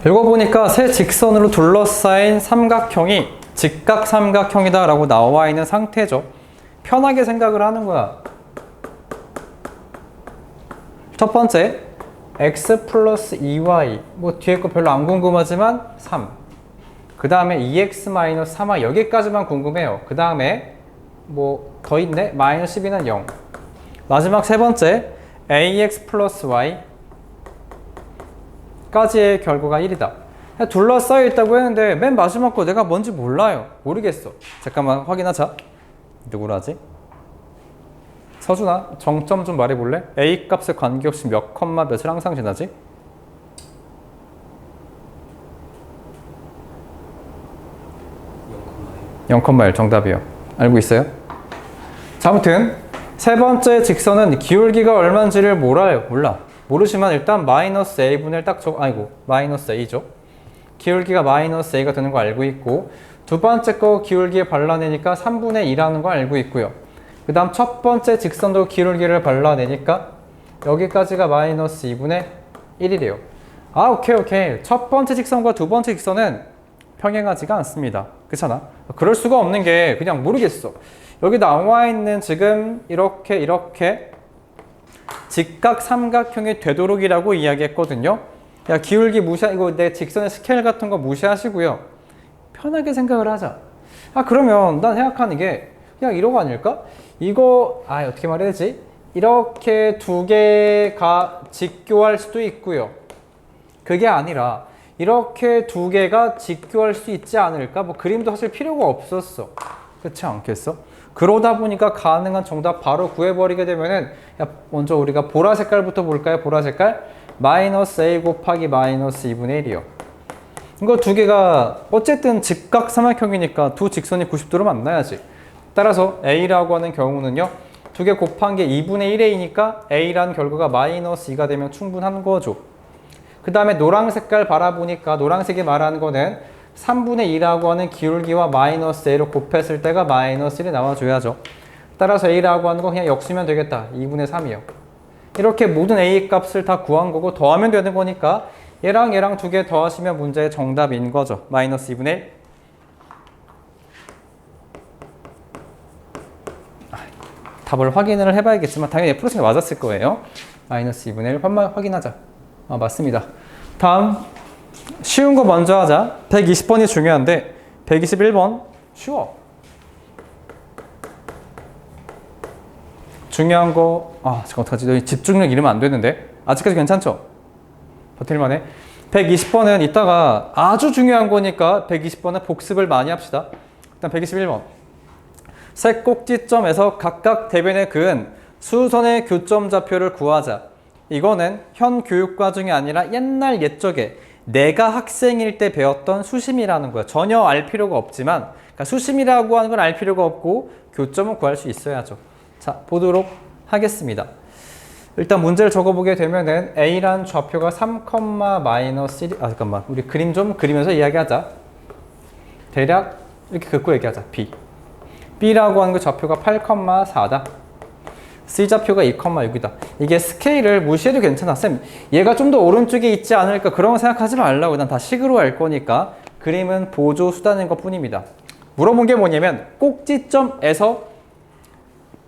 읽어보니까 세 직선으로 둘러싸인 삼각형이 직각삼각형이다 라고 나와 있는 상태죠. 편하게 생각을 하는 거야. 첫 번째 x 플러스 2y 뭐 뒤에 거 별로 안 궁금하지만 3. 그 다음에 2x 마이너스 3y 여기까지만 궁금해요. 그 다음에 뭐 더 있네? 마이너스 12는 0. 마지막 세 번째 ax 플러스 y 까지의 결과가 1이다. 둘러싸여 있다고 했는데 맨 마지막 거 내가 뭔지 몰라요. 모르겠어. 잠깐만 확인하자. 누구라지? 서준아, 정점 좀 말해볼래? A 값에 관계없이 몇 컴마 몇을 항상 지나지? 0,1 정답이요. 알고 있어요? 자, 아무튼 세 번째 직선은 기울기가 얼마인지를 몰라요. 몰라. 모르지만 일단 마이너스 a분의 딱 마이너스 a죠. 기울기가 마이너스 a가 되는 거 알고 있고, 두 번째 거 기울기에 발라내니까 3분의 2라는 거 알고 있고요. 그 다음 첫 번째 직선도 기울기를 발라내니까 여기까지가 마이너스 2분의 1이래요. 아, 오케이. 첫 번째 직선과 두 번째 직선은 평행하지가 않습니다. 그렇잖아? 그럴 수가 없는 게 그냥 모르겠어. 여기 나와 있는 지금 이렇게 직각 삼각형이 되도록이라고 이야기했거든요. 야, 기울기 이거 내 직선의 스케일 같은 거 무시하시고요. 편하게 생각을 하자. 아, 그러면 난 생각하는 게 그냥 이러고 아닐까? 이거 어떻게 말해야 되지? 이렇게 두 개가 직교할 수도 있고요. 그게 아니라 이렇게 두 개가 직교할 수 있지 않을까? 뭐 그림도 사실 필요가 없었어. 그렇지 않겠어? 그러다 보니까 가능한 정답 바로 구해버리게 되면은, 먼저 우리가 보라 색깔부터 볼까요? 보라 색깔. 마이너스 a 곱하기 마이너스 2분의 1이요. 이거 두 개가 어쨌든 직각 삼각형이니까 두 직선이 90도로 만나야지. 따라서 a라고 하는 경우는요, 두 개 곱한 게 2분의 1 a니까 a라는 결과가 마이너스 2가 되면 충분한 거죠. 그 다음에 노랑 색깔 바라보니까 노란색이 말하는 거는 3분의 2라고 하는 기울기와 마이너스 a로 곱했을 때가 마이너스 1이 나와줘야죠. 따라서 a라고 하는 거 그냥 역수면 되겠다. 2분의 3이요. 이렇게 모든 a 값을 다 구한 거고 더하면 되는 거니까 얘랑 두 개 더하시면 문제의 정답인 거죠. 마이너스 2분의 1. 답을 확인을 해봐야겠지만 당연히 F로 맞았을 거예요. 마이너스 2분의 1 한번 확인하자. 맞습니다. 다음 쉬운 거 먼저 하자. 120번이 중요한데 121번 쉬워. 중요한 거 잠깐 어떡하지? 너희 집중력 잃으면 안 되는데. 아직까지 괜찮죠? 버틸만해. 120번은 이따가 아주 중요한 거니까 120번은 복습을 많이 합시다. 일단 121번. 세 꼭지점에서 각각 대변에 그은 수선의 교점 좌표를 구하자. 이거는 현 교육과정이 아니라 옛날 옛적에 내가 학생일 때 배웠던 수심이라는 거야. 전혀 알 필요가 없지만, 그러니까 수심이라고 하는 건 알 필요가 없고 교점은 구할 수 있어야죠. 자, 보도록 하겠습니다. 일단 문제를 적어보게 되면은 A라는 좌표가 3, 마이너스 1, 잠깐만. 우리 그림 좀 그리면서 이야기하자. 대략 이렇게 긋고 얘기하자. B. B라고 하는 그 좌표가 8, 4다. C 좌표가 2,6이다. 이게 스케일을 무시해도 괜찮아. 쌤, 얘가 좀 더 오른쪽에 있지 않을까? 그런 거 생각하지 말라고. 난 다 식으로 할 거니까. 그림은 보조 수단인 것 뿐입니다. 물어본 게 뭐냐면 꼭지점에서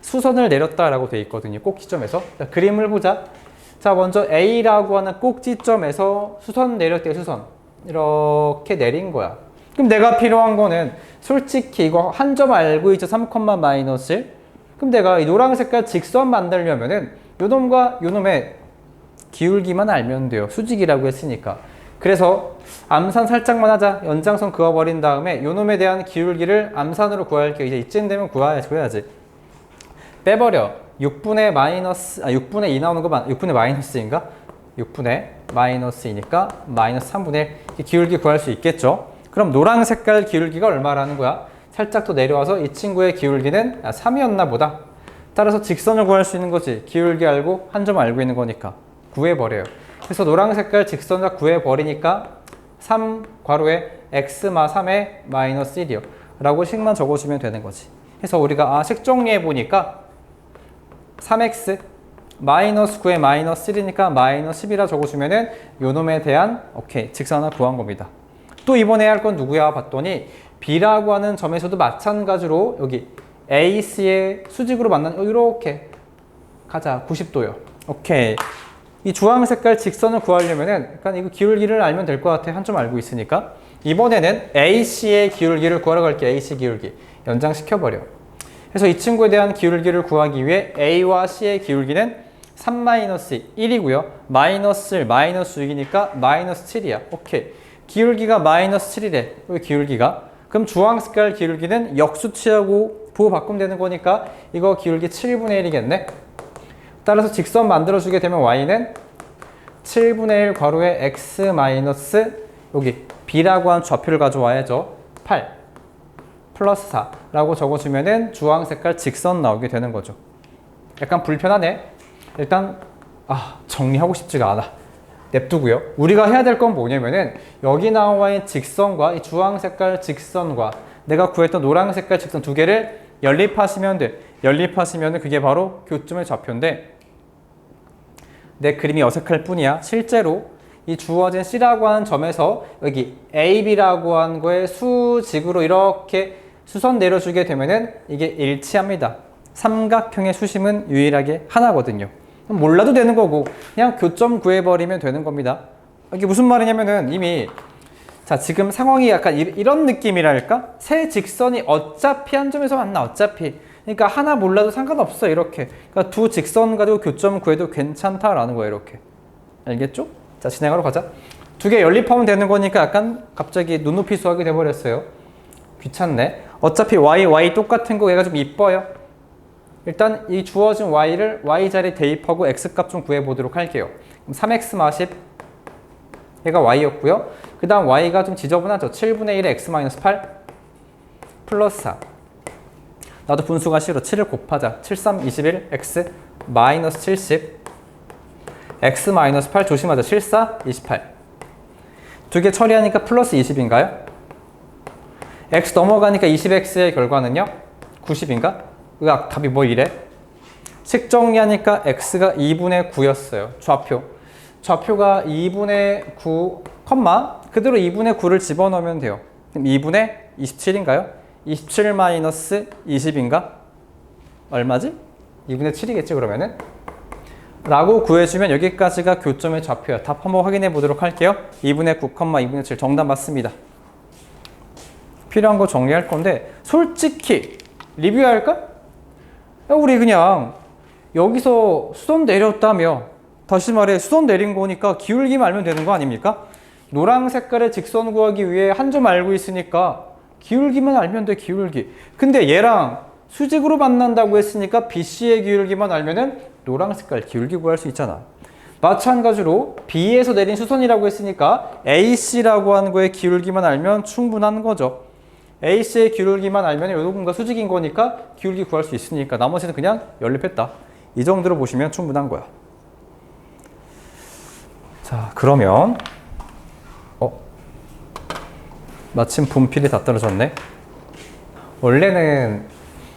수선을 내렸다라고 돼 있거든요. 꼭지점에서. 자, 그림을 보자. 자, 먼저 A라고 하는 꼭지점에서 수선 내렸대요. 수선. 이렇게 내린 거야. 그럼 내가 필요한 거는 솔직히 이거 한 점 알고 있죠. 3, 마이너스 1. 그럼 내가 이 노란 색깔 직선 만들려면은 요놈과 요놈의 기울기만 알면 돼요. 수직이라고 했으니까. 그래서 암산 살짝만 하자. 연장선 그어버린 다음에 요놈에 대한 기울기를 암산으로 구할게요. 이제 이쯤 되면 구해야지. 빼버려. 6분의 마이너스, 6분의 2 나오는 거 6분의 마이너스인가? 6분의 마이너스이니까 마이너스 3분의 1. 기울기 구할 수 있겠죠? 그럼 노란 색깔 기울기가 얼마라는 거야? 살짝 더 내려와서 이 친구의 기울기는 3이었나 보다. 따라서 직선을 구할 수 있는 거지. 기울기 알고 한 점 알고 있는 거니까 구해버려요. 그래서 노란 색깔 직선을 구해버리니까 3 괄호에 x마 3에 마이너스 1이요 라고 식만 적어주면 되는 거지. 그래서 우리가 식 정리해보니까 3x 마이너스 9에 마이너스 1이니까 마이너스 10이라 적어주면은 요놈에 대한 직선을 구한 겁니다. 또 이번에 할 건 누구야 봤더니 B라고 하는 점에서도 마찬가지로 여기 AC의 수직으로 만난 이렇게 가자. 90도요. 오케이. 이 주황 색깔 직선을 구하려면은 약간 이거 기울기를 알면 될 것 같아. 한 점 알고 있으니까. 이번에는 AC의 기울기를 구하러 갈게. AC 기울기. 연장시켜버려. 그래서 이 친구에 대한 기울기를 구하기 위해 A와 C의 기울기는 3-1이고요. 마이너스 1, 마이너스 6이니까 마이너스 7이야. 오케이. 기울기가 마이너스 7이래. 여기 기울기가. 그럼 주황 색깔 기울기는 역수치하고 부호 바꾸면 되는 거니까 이거 기울기 7분의 1이겠네. 따라서 직선 만들어주게 되면 y는 7분의 1 괄호에 x 마이너스 여기 b라고 한 좌표를 가져와야죠. 8 플러스 4라고 적어주면은 주황 색깔 직선 나오게 되는 거죠. 약간 불편하네. 일단 정리하고 싶지가 않아. 냅두고요. 우리가 해야 될 건 뭐냐면은 여기 나와 있는 직선과 이 주황 색깔 직선과 내가 구했던 노란 색깔 직선 두 개를 연립하시면 돼. 연립하시면은 그게 바로 교점의 좌표인데 내 그림이 어색할 뿐이야. 실제로 이 주어진 C라고 하는 점에서 여기 A, B라고 하는 거에 수직으로 이렇게 수선 내려주게 되면은 이게 일치합니다. 삼각형의 수심은 유일하게 하나거든요. 몰라도 되는 거고 그냥 교점 구해버리면 되는 겁니다. 이게 무슨 말이냐면은 이미 자 지금 상황이 약간 이런 느낌이랄까? 세 직선이 어차피 한 점에서 만나 어차피 그러니까 하나 몰라도 상관없어 이렇게 그러니까 두 직선 가지고 교점 구해도 괜찮다라는 거예요. 이렇게 알겠죠? 자 진행하러 가자. 두 개 연립하면 되는 거니까 약간 갑자기 눈높이 수학이 돼버렸어요. 귀찮네. 어차피 y 똑같은 거 얘가 좀 이뻐요. 일단 이 주어진 y를 y자리에 대입하고 x값 좀 구해보도록 할게요. 그럼 3x 마십 얘가 y였고요. 그 다음 y가 좀 지저분하죠. 7분의 1에 x-8 플러스 4 나도 분수가 싫어. 7을 곱하자. 7, 3, 21 x 마이너스 70 x-8 조심하자. 7, 4, 28 두 개 처리하니까 플러스 20인가요? x 넘어가니까 20x의 결과는요? 90인가? 으악, 답이 뭐 이래? 식 정리하니까 x가 2분의 9였어요. 좌표가 2분의 9, 그대로 2분의 9를 집어넣으면 돼요. 그럼 2분의 27인가요? 27 마이너스 20인가? 얼마지? 2분의 7이겠지 그러면은? 라고 구해주면 여기까지가 교점의 좌표야. 답 한번 확인해 보도록 할게요. 2분의 9, 2분의 7 정답 맞습니다. 필요한 거 정리할 건데 솔직히 리뷰할까? 우리 그냥 여기서 수선 내렸다며 다시 말해 수선 내린 거니까 기울기만 알면 되는 거 아닙니까? 노랑 색깔의 직선 구하기 위해 한 점 알고 있으니까 기울기만 알면 돼. 기울기. 근데 얘랑 수직으로 만난다고 했으니까 BC의 기울기만 알면은 노랑 색깔 기울기 구할 수 있잖아. 마찬가지로 B에서 내린 수선이라고 했으니까 AC라고 하는 거의 기울기만 알면 충분한 거죠. AC의 기울기만 알면 이 부분과 수직인 거니까 기울기 구할 수 있으니까 나머지는 그냥 연립했다. 이 정도로 보시면 충분한 거야. 자, 그러면 마침 분필이 다 떨어졌네. 원래는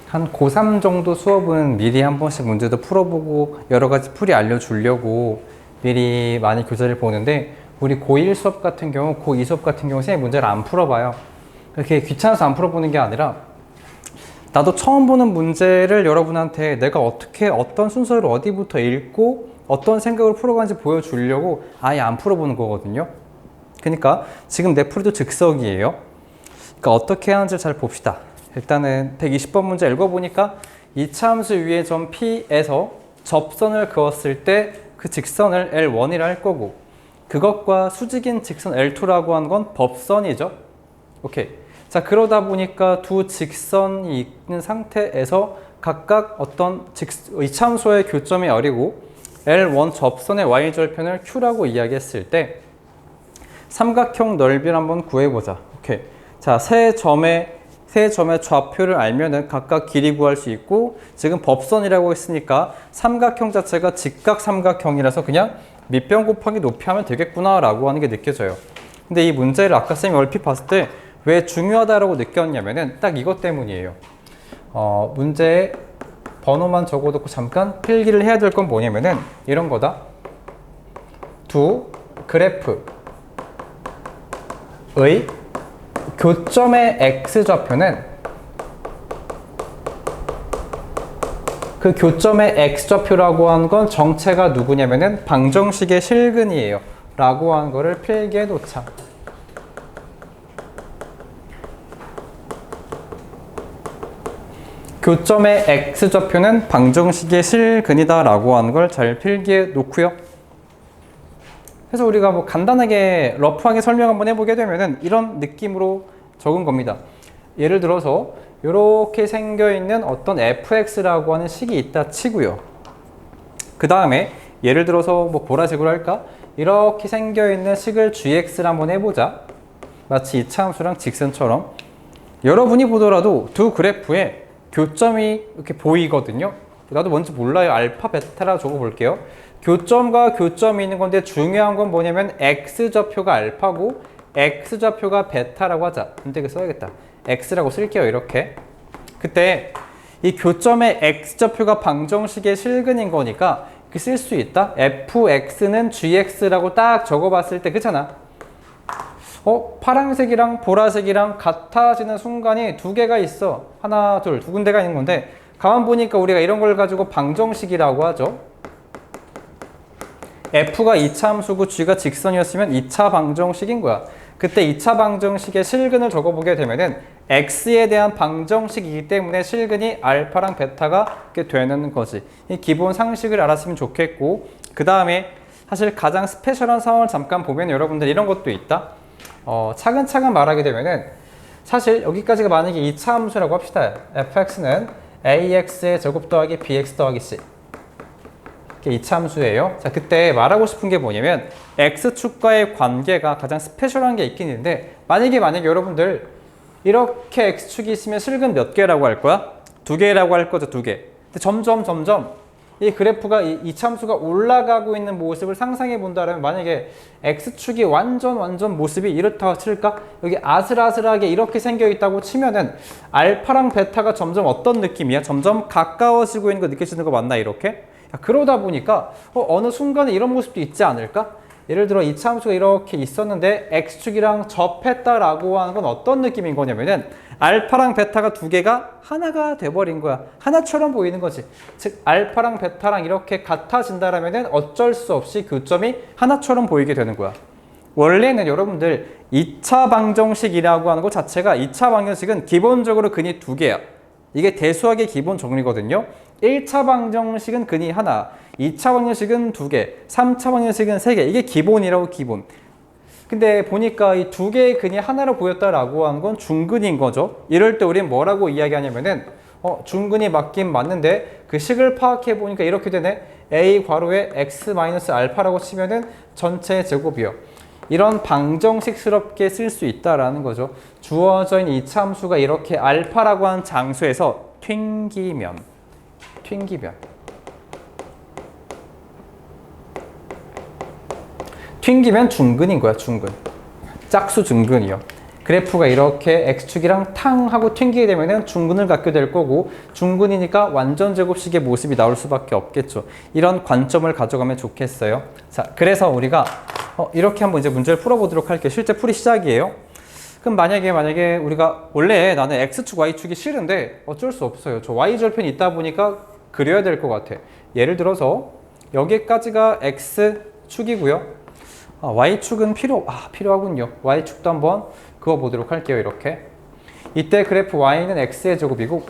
한 고3 정도 수업은 미리 한 번씩 문제도 풀어보고 여러 가지 풀이 알려주려고 미리 많이 교재를 보는데 우리 고1 수업 같은 경우, 고2 수업 같은 경우 선생님 문제를 안 풀어봐요. 그렇게 귀찮아서 안 풀어보는 게 아니라 나도 처음 보는 문제를 여러분한테 내가 어떻게 어떤 순서로 어디부터 읽고 어떤 생각으로 풀어가는지 보여주려고 아예 안 풀어보는 거거든요. 그러니까 지금 내 풀이도 즉석이에요. 그러니까 어떻게 하는지 잘 봅시다. 일단은 120번 문제 읽어보니까 이차함수 위의 점 P에서 접선을 그었을 때 그 직선을 L1이라 할 거고 그것과 수직인 직선 L2라고 하는 건 법선이죠. 오케이. 자, 그러다 보니까 두 직선이 있는 상태에서 각각 어떤 이차함수의 교점이 R이고 L1 접선의 Y절편을 Q라고 이야기했을 때 삼각형 넓이를 한번 구해보자. 오케이. 자, 세 점의 좌표를 알면은 각각 길이 구할 수 있고 지금 법선이라고 했으니까 삼각형 자체가 직각 삼각형이라서 그냥 밑변 곱하기 높이 하면 되겠구나 라고 하는 게 느껴져요. 근데 이 문제를 아까 쌤이 얼핏 봤을 때 왜 중요하다고 느꼈냐면은 딱 이것 때문이에요. 문제에 번호만 적어놓고 잠깐 필기를 해야 될 건 뭐냐면은 이런 거다. 두 그래프의 교점의 x좌표는 그 교점의 x좌표라고 하는 건 정체가 누구냐면은 방정식의 실근이에요. 라고 하는 거를 필기해 놓자. 교점의 x좌표는 방정식의 실근이다 라고 하는 걸 잘 필기해 놓고요. 그래서 우리가 뭐 간단하게 러프하게 설명 한번 해보게 되면은 이런 느낌으로 적은 겁니다. 예를 들어서 이렇게 생겨있는 어떤 fx라고 하는 식이 있다 치고요. 그 다음에 예를 들어서 뭐 보라색으로 할까? 이렇게 생겨있는 식을 gx를 한번 해보자. 마치 이차함수랑 직선처럼 여러분이 보더라도 두 그래프에 교점이 이렇게 보이거든요. 나도 뭔지 몰라요. 알파, 베타라 적어볼게요. 교점과 교점이 있는 건데 중요한 건 뭐냐면 x좌표가 알파고 x좌표가 베타라고 하자. 근데 이거 써야겠다. x라고 쓸게요. 이렇게. 그때 이 교점의 x좌표가 방정식의 실근인 거니까 쓸 수 있다. fx는 gx라고 딱 적어봤을 때 그렇잖아. 파란색이랑 보라색이랑 같아지는 순간이 두 개가 있어. 하나, 둘, 두 군데가 있는 건데 가만 보니까 우리가 이런 걸 가지고 방정식이라고 하죠. f가 2차 함수고 g가 직선이었으면 2차 방정식인 거야. 그때 2차 방정식의 실근을 적어보게 되면은 x에 대한 방정식이기 때문에 실근이 알파랑 베타가 이렇게 되는 거지. 이 기본 상식을 알았으면 좋겠고, 그 다음에 사실 가장 스페셜한 상황을 잠깐 보면 여러분들 이런 것도 있다. 차근차근 말하게 되면은 사실 여기까지가 만약에 2차 함수라고 합시다. fx는 ax의 제곱 더하기 bx 더하기 c. 이게 2차 함수예요. 자, 그때 말하고 싶은 게 뭐냐면 x축과의 관계가 가장 스페셜한 게 있긴 있는데 만약에 여러분들 이렇게 x축이 있으면 실근 몇 개라고 할 거야? 두 개라고 할 거죠, 두 개. 근데 점점 이 그래프가 이 참수가 올라가고 있는 모습을 상상해 본다면 만약에 x축이 완전 모습이 이렇다고 칠까? 여기 아슬아슬하게 이렇게 생겨 있다고 치면은 알파랑 베타가 점점 어떤 느낌이야? 점점 가까워지고 있는 거 느껴지는 거 맞나 이렇게? 그러다 보니까 어느 순간에 이런 모습도 있지 않을까? 예를 들어 이 참수가 이렇게 있었는데 x축이랑 접했다라고 하는 건 어떤 느낌인 거냐면은 알파랑 베타가 두 개가 하나가 돼버린 거야. 하나처럼 보이는 거지. 즉 알파랑 베타랑 이렇게 같아진다라면은 어쩔 수 없이 교점이 하나처럼 보이게 되는 거야. 원래는 여러분들 2차 방정식이라고 하는 것 자체가 2차 방정식은 기본적으로 근이 두 개야. 이게 대수학의 기본 정리거든요. 1차 방정식은 근이 하나, 2차 방정식은 두 개, 3차 방정식은 세 개. 이게 기본이라고 기본. 근데 보니까 이 두 개의 근이 하나로 보였다라고 하는 건 중근인 거죠. 이럴 때 우리는 뭐라고 이야기하냐면은 중근이 맞긴 맞는데 그 식을 파악해 보니까 이렇게 되네. a 괄호에 x-알파라고 치면은 전체 제곱이요. 이런 방정식스럽게 쓸 수 있다라는 거죠. 주어져 있는 이 참수가 이렇게 알파라고 하는 장소에서 튕기면 중근인 거야, 중근. 짝수 중근이요. 그래프가 이렇게 x축이랑 탕 하고 튕기게 되면은 중근을 갖게 될 거고 중근이니까 완전 제곱식의 모습이 나올 수밖에 없겠죠. 이런 관점을 가져가면 좋겠어요. 자, 그래서 우리가 이렇게 한번 이제 문제를 풀어보도록 할게요. 실제 풀이 시작이에요. 그럼 만약에 우리가 원래 나는 x축, y축이 싫은데 어쩔 수 없어요. 저 y절편이 있다 보니까 그려야 될 것 같아. 예를 들어서 여기까지가 x축이고요. y축은 필요하군요. y축도 한번 그어보도록 할게요. 이렇게. 이때 그래프 y는 x의 제곱이고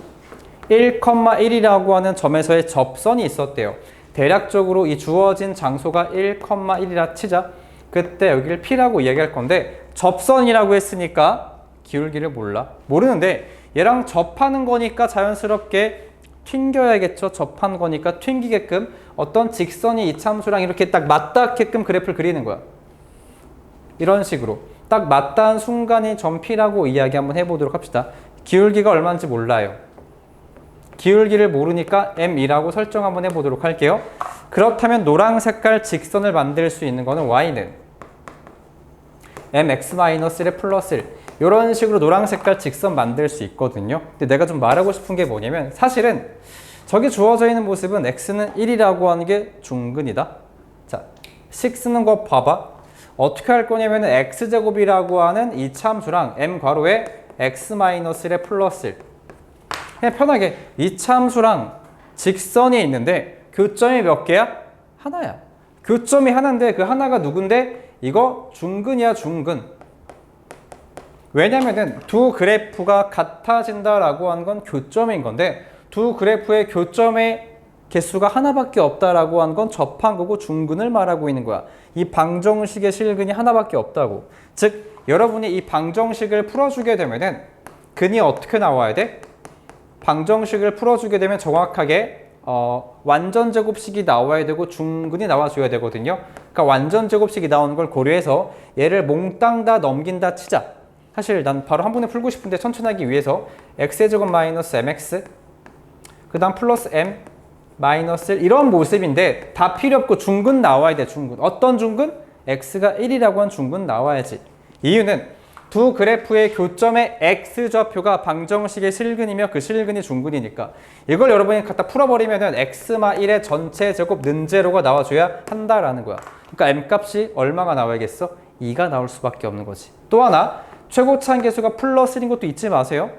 1,1이라고 하는 점에서의 접선이 있었대요. 대략적으로 이 주어진 장소가 1,1이라 치자. 그때 여기를 p라고 이야기할 건데 접선이라고 했으니까 기울기를 모르는데 얘랑 접하는 거니까 자연스럽게 튕겨야겠죠. 접한 거니까 튕기게끔 어떤 직선이 이 참수랑 이렇게 딱 맞닿게끔 그래프를 그리는 거야. 이런 식으로 딱 맞닿은 순간이 점 P라고 이야기 한번 해보도록 합시다. 기울기가 얼마인지 몰라요. 기울기를 모르니까 M2라고 설정 한번 해보도록 할게요. 그렇다면 노란 색깔 직선을 만들 수 있는 거는 Y는 MX-1의 플러스 1 이런 식으로 노란 색깔 직선 만들 수 있거든요. 근데 내가 좀 말하고 싶은 게 뭐냐면 사실은 저기 주어져 있는 모습은 X는 1이라고 하는 게 중근이다. 자, 식 쓰는 거 봐봐. 어떻게 할 거냐면 x제곱이라고 하는 이 참수랑 m 괄호에 x-1의 플러스 1 그냥 편하게 이 참수랑 직선이 있는데 교점이 몇 개야? 하나야. 교점이 하나인데 그 하나가 누군데? 이거 중근이야, 중근. 왜냐면은 두 그래프가 같아진다라고 하는 건 교점인 건데 두 그래프의 교점의 개수가 하나밖에 없다라고 하는 건 접한 거고 중근을 말하고 있는 거야. 이 방정식의 실근이 하나밖에 없다고. 즉 여러분이 이 방정식을 풀어주게 되면은 근이 어떻게 나와야 돼? 방정식을 풀어주게 되면 정확하게 완전 제곱식이 나와야 되고 중근이 나와줘야 되거든요. 그러니까 완전 제곱식이 나오는 걸 고려해서 얘를 몽땅 다 넘긴다 치자. 사실 난 바로 한 번에 풀고 싶은데 천천히 하기 위해서 x의 제곱 마이너스 mx 그 다음 플러스 m 마이너스 1 이런 모습인데 다 필요 없고 중근 나와야 돼. 중근. 어떤 중근? x가 1이라고 한 중근 나와야지. 이유는 두 그래프의 교점의 x좌표가 방정식의 실근이며 그 실근이 중근이니까 이걸 여러분이 갖다 풀어버리면은 x마 1의 전체 제곱 는제로가 나와줘야 한다라는 거야. 그러니까 m값이 얼마가 나와야겠어? 2가 나올 수밖에 없는 거지. 또 하나 최고차한 계수가 플러스 1인 것도 잊지 마세요.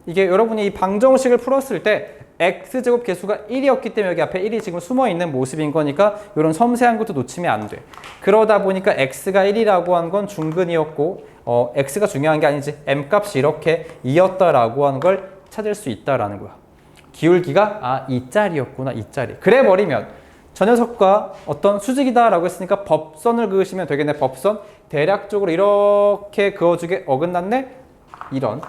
이게 여러분이 이 방정식을 풀었을 때 x제곱 계수가 1이었기 때문에 여기 앞에 1이 지금 숨어있는 모습인 거니까 이런 섬세한 것도 놓치면 안 돼. 그러다 보니까 x가 1이라고 한 건 중근이었고 x가 중요한 게 아니지. m값이 이렇게 2였다라고 하는 걸 찾을 수 있다라는 거야. 기울기가 2짜리였구나. 2짜리. 그래 버리면 저 녀석과 어떤 수직이다라고 했으니까 법선을 그으시면 되겠네. 법선. 대략적으로 이렇게 그어주게 어긋났네. 이런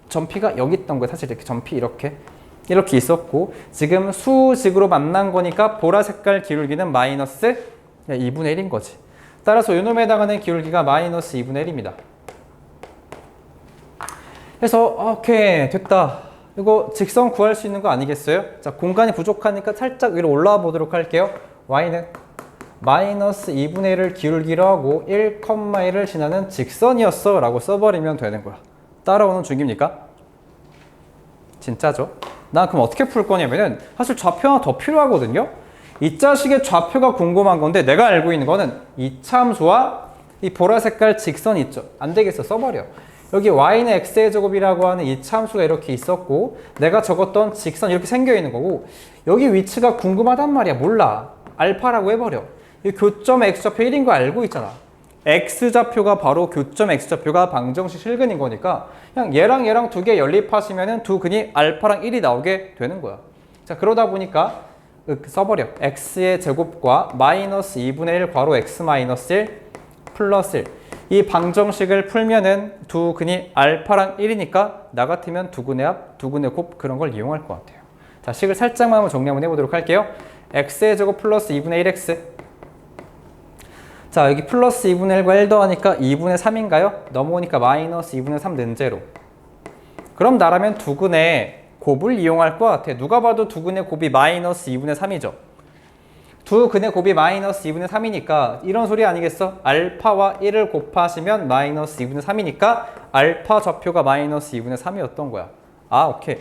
점피가 여기 있던 거야. 사실 이렇게 점피 이렇게 있었고 지금 수직으로 만난 거니까 보라 색깔 기울기는 마이너스 2분의 1인 거지. 따라서 요놈에 해당하는 기울기가 마이너스 2분의 1입니다. 그래서 오케이 됐다. 이거 직선 구할 수 있는 거 아니겠어요? 자, 공간이 부족하니까 살짝 위로 올라와 보도록 할게요. y는 마이너스 2분의 1을 기울기로 하고 1,1을 지나는 직선이었어 라고 써버리면 되는 거야. 따라오는 중입니까? 진짜죠? 난 그럼 어떻게 풀 거냐면은 사실 좌표 하나 더 필요하거든요. 이 자식의 좌표가 궁금한 건데 내가 알고 있는 거는 이 참수와 이 보라 색깔 직선 있죠. 안 되겠어. 써버려. 여기 y는 x의 제곱이라고 하는 이 참수가 이렇게 있었고 내가 적었던 직선 이렇게 생겨 있는 거고 여기 위치가 궁금하단 말이야. 몰라. 알파라고 해버려. 이 교점 x좌표 1인 거 알고 있잖아. x좌표가 바로 교점 x좌표가 방정식 실근인 거니까 그냥 얘랑 두 개 연립하시면은 두 근이 알파랑 1이 나오게 되는 거야. 자, 그러다 보니까 써버려. x의 제곱과 마이너스 2분의 1 괄호 x 마이너스 1 플러스 1. 이 방정식을 풀면은 두 근이 알파랑 1이니까 나 같으면 두 근의 합, 두 근의 곱 그런 걸 이용할 것 같아요. 자, 식을 살짝만 한번 정리 한번 해보도록 할게요. x의 제곱 플러스 2분의 1x. 자, 여기 플러스 2분의 1과 1 더하니까 2분의 3인가요? 넘어오니까 마이너스 2분의 3 는제로. 그럼 나라면 두 근의 곱을 이용할 것 같아. 누가 봐도 두 근의 곱이 마이너스 2분의 3이죠. 두 근의 곱이 마이너스 2분의 3이니까 이런 소리 아니겠어? 알파와 1을 곱하시면 마이너스 2분의 3이니까 알파 좌표가 마이너스 2분의 3이었던 거야. 오케이.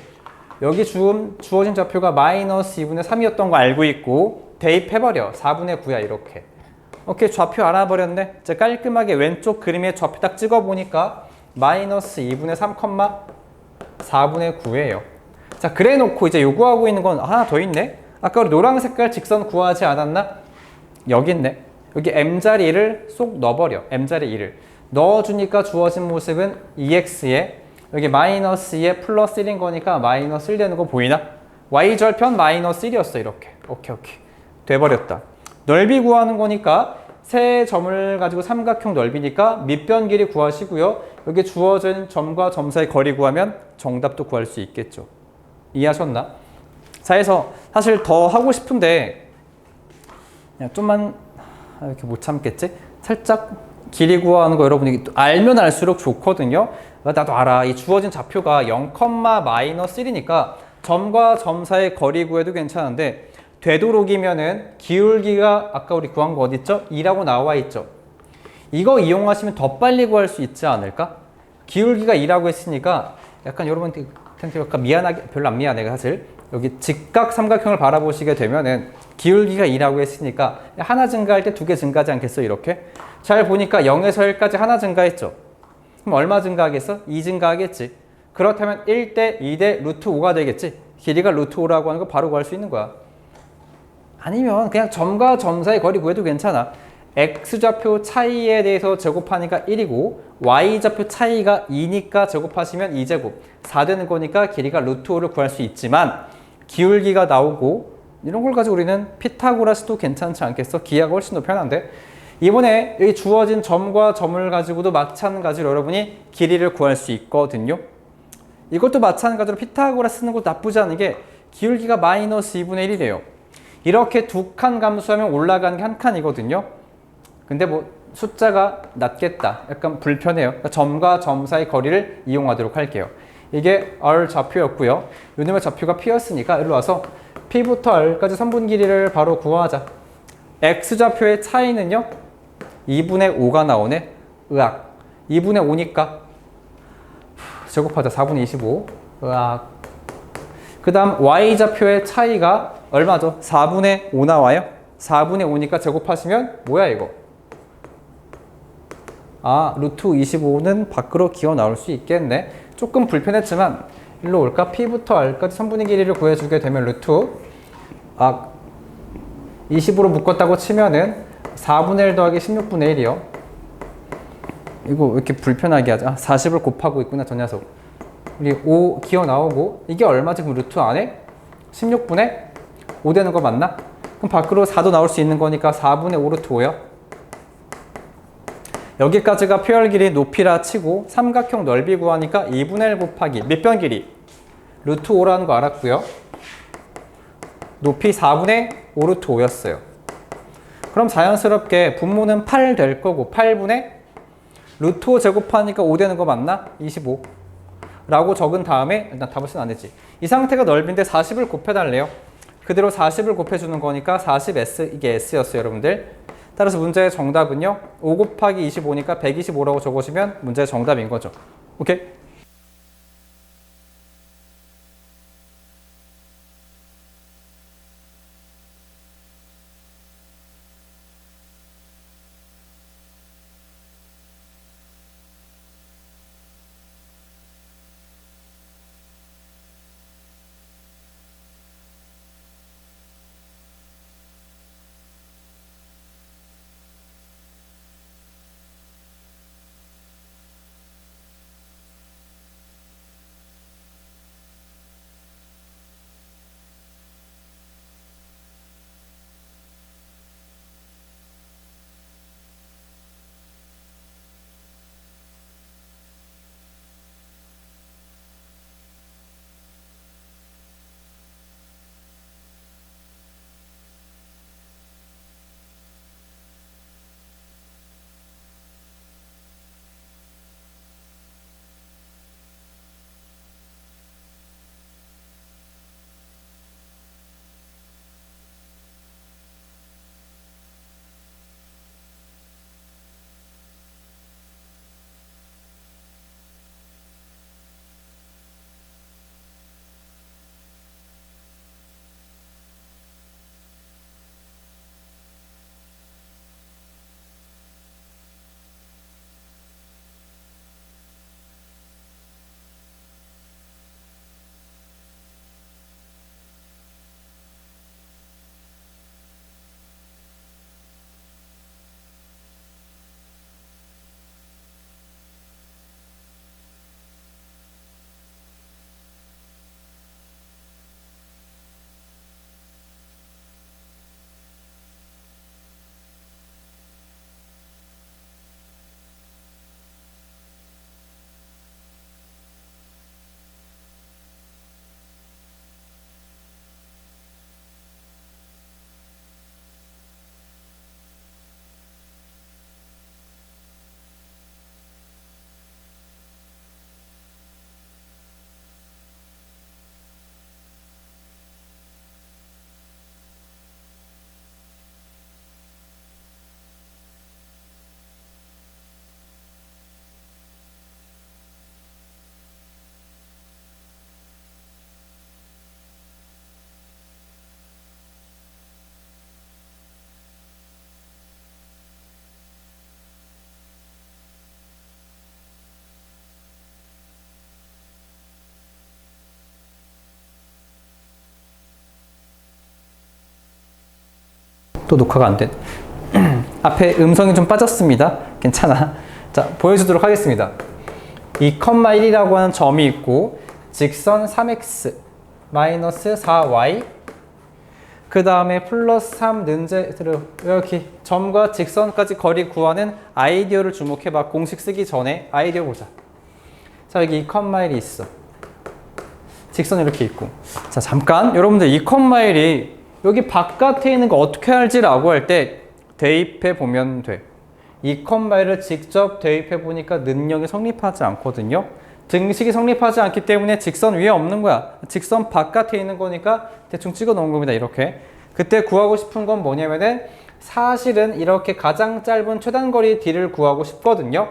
여기 주어진 좌표가 마이너스 2분의 3이었던 거 알고 있고 대입해버려. 4분의 9야 이렇게. 오케이. 좌표 알아버렸네. 이제 깔끔하게 왼쪽 그림에 좌표 딱 찍어보니까 마이너스 2분의 3, 4분의 9예요. 자, 그래 놓고 이제 요구하고 있는 건 하나 더 있네. 아까 우리 노란 색깔 직선 구하지 않았나? 여기 있네. 여기 m자리를 쏙 넣어버려. m자리 1을. 넣어주니까 주어진 모습은 2x에 여기 마이너스 2에 플러스 1인 거니까 마이너스 1 되는 거 보이나? y절편 마이너스 1이었어. 이렇게. 오케이. 돼버렸다. 넓이 구하는 거니까 세 점을 가지고 삼각형 넓이니까 밑변 길이 구하시고요. 여기 주어진 점과 점 사이 거리 구하면 정답도 구할 수 있겠죠. 이해하셨나? 자, 해서 사실 더 하고 싶은데 그냥 좀만 이렇게 못 참겠지? 살짝 길이 구하는 거 여러분이 알면 알수록 좋거든요. 나도 알아. 이 주어진 좌표가 0, 마이너스 1이니까 점과 점 사이 거리 구해도 괜찮은데 되도록이면은 기울기가 아까 우리 구한 거 어디 있죠? 2라고 나와 있죠. 이거 이용하시면 더 빨리 구할 수 있지 않을까? 기울기가 2라고 했으니까 약간 여러분한테 약간 미안하게, 별로 안 미안해 사실. 여기 직각 삼각형을 바라보시게 되면은 기울기가 2라고 했으니까 하나 증가할 때 두 개 증가하지 않겠어? 이렇게. 잘 보니까 0에서 1까지 하나 증가했죠. 그럼 얼마 증가하겠어? 2 증가하겠지. 그렇다면 1대 2대 루트 5가 되겠지. 길이가 루트 5라고 하는 거 바로 구할 수 있는 거야. 아니면 그냥 점과 점 사이 거리 구해도 괜찮아. x좌표 차이에 대해서 제곱하니까 1이고 y좌표 차이가 2니까 제곱하시면 2제곱 4 되는 거니까 길이가 루트 5를 구할 수 있지만 기울기가 나오고 이런 걸 가지고 우리는 피타고라스도 괜찮지 않겠어? 기하가 훨씬 더 편한데 이번에 여기 주어진 점과 점을 가지고도 마찬가지로 여러분이 길이를 구할 수 있거든요. 이것도 마찬가지로 피타고라 쓰는 것도 나쁘지 않은 게 기울기가 마이너스 2분의 1이래요. 이렇게 두 칸 감수하면 올라가는 게 한 칸이거든요. 근데 뭐 숫자가 낮겠다. 약간 불편해요. 그러니까 점과 점 사이 거리를 이용하도록 할게요. 이게 R 좌표였고요. 요놈의 좌표가 P였으니까 일로 와서 P부터 R까지 선분 길이를 바로 구하자. X 좌표의 차이는요. 2분의 5가 나오네. 으악. 2분의 5니까 제곱하자. 4분의 25. 으악. 그 다음 Y 좌표의 차이가 얼마죠? 4분의 5 나와요. 4분의 5니까 제곱하시면 뭐야 이거? 아, 루트 25는 밖으로 기어 나올 수 있겠네. 조금 불편했지만 일로 올까? P부터 R까지 선분의 길이를 구해주게 되면 루트 20으로 묶었다고 치면은 4분의 1 더하기 16분의 1이요. 이거 왜 이렇게 불편하게 하자. 40을 곱하고 있구나 저 녀석. 우리 5 기어 나오고 이게 얼마지? 그럼 루트 안에 16분의 5 되는 거 맞나? 그럼 밖으로 4도 나올 수 있는 거니까 4분의 5 루트 5요. 여기까지가 표열 길이 높이라 치고 삼각형 넓이 구하니까 2분의 1 곱하기 몇 변 길이? 루트 5라는 거 알았고요. 높이 4분의 5 루트 5였어요. 그럼 자연스럽게 분모는 8 될 거고 8분의 루트 5 제곱하니까 5 되는 거 맞나? 25 라고 적은 다음에 일단 답을 쓰면 안 되지. 이 상태가 넓인데 40을 곱해달래요. 그대로 40을 곱해주는 거니까 40S, 이게 S였어요 여러분들. 따라서 문제의 정답은요 5 곱하기 25니까 125라고 적으시면 문제의 정답인 거죠. 오케이? 또 녹화가 안 돼. 앞에 음성이 좀 빠졌습니다. 괜찮아. 자, 보여주도록 하겠습니다. 2,1이라고 하는 점이 있고 직선 3x 마이너스 4y 그 다음에 플러스 3 는제로 이렇게 점과 직선까지 거리 구하는 아이디어를 주목해봐. 공식 쓰기 전에 아이디어 보자. 자, 여기 2,1이 있어. 직선 이렇게 있고. 자, 잠깐 여러분들 이 컴마일이 여기 바깥에 있는 거 어떻게 알지라고 할 때 대입해 보면 돼. 이 컴마일을 직접 대입해 보니까 능력이 성립하지 않거든요. 등식이 성립하지 않기 때문에 직선 위에 없는 거야. 직선 바깥에 있는 거니까 대충 찍어 놓은 겁니다. 이렇게. 그때 구하고 싶은 건 뭐냐면은 사실은 이렇게 가장 짧은 최단거리 D를 구하고 싶거든요.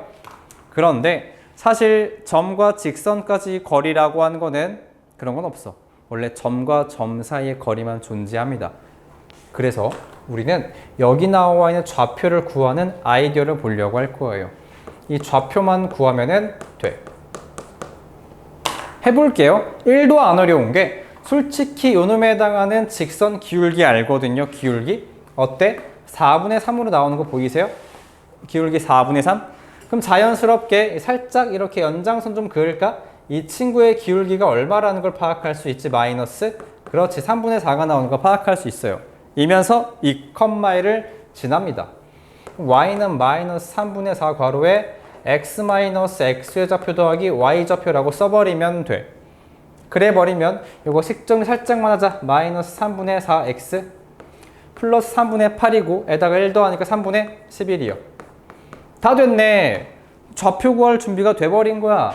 그런데 사실 점과 직선까지 거리라고 하는 거는 그런 건 없어. 원래 점과 점 사이의 거리만 존재합니다. 그래서 우리는 여기 나와 있는 좌표를 구하는 아이디어를 보려고 할 거예요. 이 좌표만 구하면은 돼. 해볼게요. 1도 안 어려운 게 솔직히 요놈에 해당하는 직선 기울기 알거든요. 기울기. 어때? 4분의 3으로 나오는 거 보이세요? 기울기 4분의 3? 그럼 자연스럽게 살짝 이렇게 연장선 좀 그을까? 이 친구의 기울기가 얼마라는 걸 파악할 수 있지. 마이너스. 그렇지. 3분의 4가 나오는 거 파악할 수 있어요. 이면서 이 컴마일을 지납니다. y는 마이너스 3분의 4 괄호에 x 마이너스 x의 좌표 더하기 y 좌표라고 써버리면 돼. 그래 버리면 이거 식정 살짝만 하자. 마이너스 3분의 4x 플러스 3분의 8이고 에다가 1 더하니까 3분의 11이요. 다 됐네. 좌표 구할 준비가 돼버린 거야.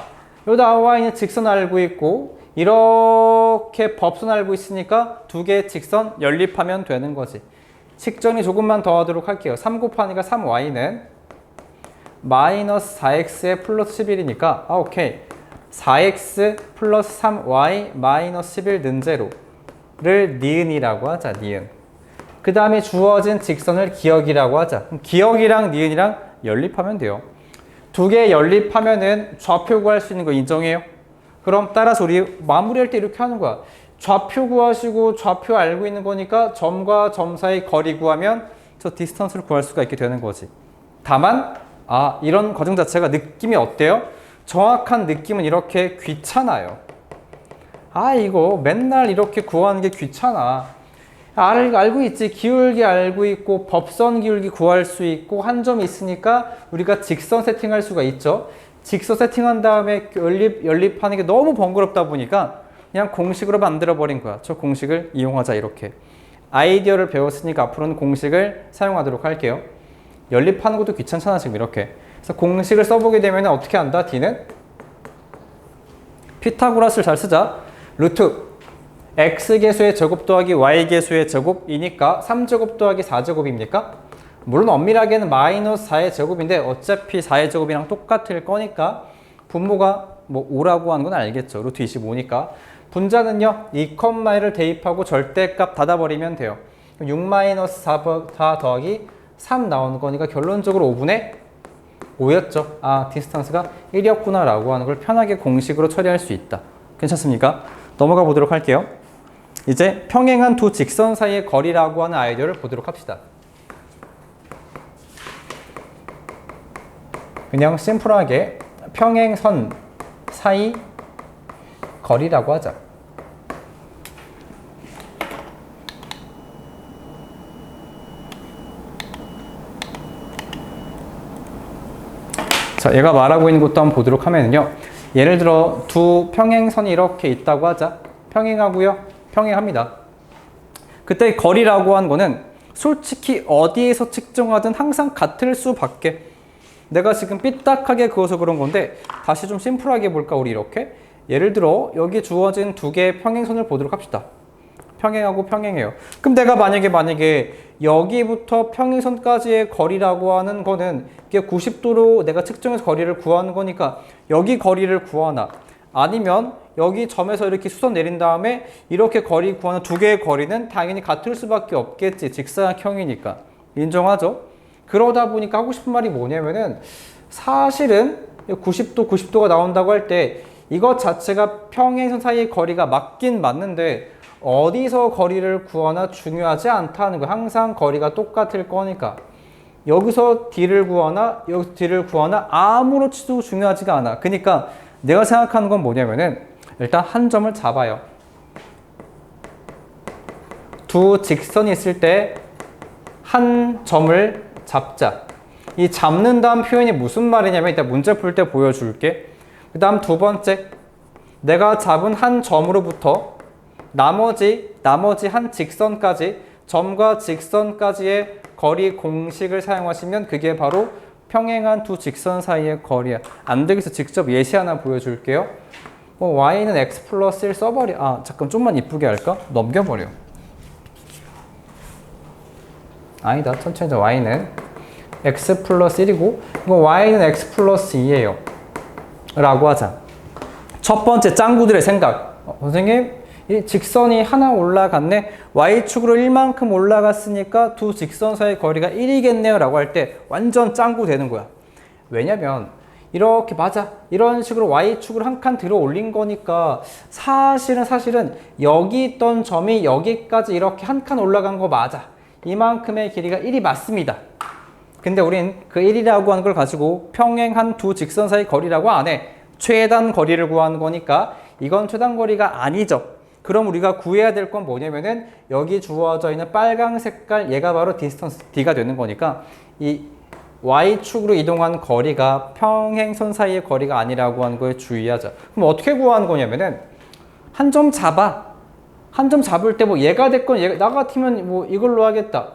요 나와 있는 직선 알고 있고 이렇게 법선 알고 있으니까 두 개의 직선 연립하면 되는 거지. 식정리 조금만 더 하도록 할게요. 3 곱하니까 3y는 마이너스 4x에 플러스 11이니까 오케이. 4x 플러스 3y 마이너스 11 는제로를 니은이라고 하자. 니은. 그 다음에 주어진 직선을 기억이라고 하자. 그럼 기억이랑 니은이랑 연립하면 돼요. 두 개 연립하면은 좌표 구할 수 있는 거 인정해요? 그럼 따라서 우리 마무리할 때 이렇게 하는 거야. 좌표 구하시고 좌표 알고 있는 거니까 점과 점 사이 거리 구하면 저 디스턴스를 구할 수가 있게 되는 거지. 다만 이런 과정 자체가 느낌이 어때요? 정확한 느낌은 이렇게 귀찮아요. 이거 맨날 이렇게 구하는 게 귀찮아. 알고 있지. 기울기 알고 있고 법선 기울기 구할 수 있고 한 점이 있으니까 우리가 직선 세팅할 수가 있죠. 직선 세팅한 다음에 연립하는 게 너무 번거롭다 보니까 그냥 공식으로 만들어 버린 거야. 저 공식을 이용하자. 이렇게 아이디어를 배웠으니까 앞으로는 공식을 사용하도록 할게요. 연립하는 것도 귀찮잖아 지금 이렇게. 그래서 공식을 써보게 되면 어떻게 한다? D는 피타고라스를 잘 쓰자. 루트 x계수의 제곱 더하기 y계수의 제곱이니까 3제곱 더하기 4제곱입니까? 물론 엄밀하게는 마이너스 4의 제곱인데 어차피 4의 제곱이랑 똑같을 거니까 분모가 뭐 5라고 하는 건 알겠죠. 루트 25니까. 분자는요. 2,1을 대입하고 절대값 닫아버리면 돼요. 6 마이너스 4 더하기 3 나오는 거니까 결론적으로 5분의 5였죠. 디스턴스가 1이었구나 라고 하는 걸 편하게 공식으로 처리할 수 있다. 괜찮습니까? 넘어가 보도록 할게요. 이제 평행한 두 직선 사이의 거리라고 하는 아이디어를 보도록 합시다. 그냥 심플하게 평행선 사이 거리라고 하자. 자, 얘가 말하고 있는 것도 한번 보도록 하면요. 예를 들어 두 평행선이 이렇게 있다고 하자. 평행하고요. 평행합니다. 그때 거리라고 하는 거는 솔직히 어디에서 측정하든 항상 같을 수밖에. 내가 지금 삐딱하게 그어서 그런 건데 다시 좀 심플하게 볼까 우리 이렇게. 예를 들어 여기 주어진 두 개의 평행선을 보도록 합시다. 평행하고 평행해요. 그럼 내가 만약에 여기부터 평행선까지의 거리라고 하는 거는 이게 90도로 내가 측정해서 거리를 구하는 거니까 여기 거리를 구하나 아니면 여기 점에서 이렇게 수선 내린 다음에 이렇게 거리 구하는 두 개의 거리는 당연히 같을 수밖에 없겠지. 직사각형이니까. 인정하죠? 그러다 보니까 하고 싶은 말이 뭐냐면은 사실은 90도가 나온다고 할 때 이것 자체가 평행선 사이의 거리가 맞긴 맞는데 어디서 거리를 구하나 중요하지 않다는 거. 항상 거리가 똑같을 거니까. 여기서 D를 구하나 여기서 D를 구하나 아무렇지도 중요하지가 않아. 그러니까 내가 생각하는 건 뭐냐면은 일단 한 점을 잡아요. 두 직선이 있을 때 한 점을 잡자. 이 잡는다는 표현이 무슨 말이냐면 이따 문제 풀 때 보여줄게. 그 다음 두 번째. 내가 잡은 한 점으로부터 나머지 한 직선까지, 점과 직선까지의 거리 공식을 사용하시면 그게 바로 평행한 두 직선 사이의 거리야. 안 되겠어. 직접 예시 하나 보여줄게요. y는 x 플러스 1 써버려. 잠깐 좀만 이쁘게 할까? 넘겨버려. 아니다. 천천히 y는 x 플러스 1이고 이거 y는 x 플러스 2예요. 라고 하자. 첫 번째 짱구들의 생각. 선생님, 이 직선이 하나 올라갔네. y축으로 1만큼 올라갔으니까 두 직선 사이의 거리가 1이겠네요. 라고 할 때 완전 짱구 되는 거야. 왜냐면 이렇게 맞아. 이런 식으로 y축으로 한 칸 들어 올린 거니까 사실은 여기 있던 점이 여기까지 이렇게 한 칸 올라간 거 맞아. 이만큼의 길이가 1이 맞습니다. 근데 우린 그 1이라고 하는 걸 가지고 평행한 두 직선 사이 거리라고 안 해. 최단 거리를 구하는 거니까 이건 최단 거리가 아니죠. 그럼 우리가 구해야 될 건 뭐냐면은 여기 주어져 있는 빨강 색깔 얘가 바로 디스턴스 d가 되는 거니까 이 y축으로 이동한 거리가 평행선 사이의 거리가 아니라고 하는 거에 주의하자. 그럼 어떻게 구하는 거냐면은 한 점 잡아. 한 점 잡을 때 뭐 얘가 됐건 나 같으면 뭐 이걸로 하겠다.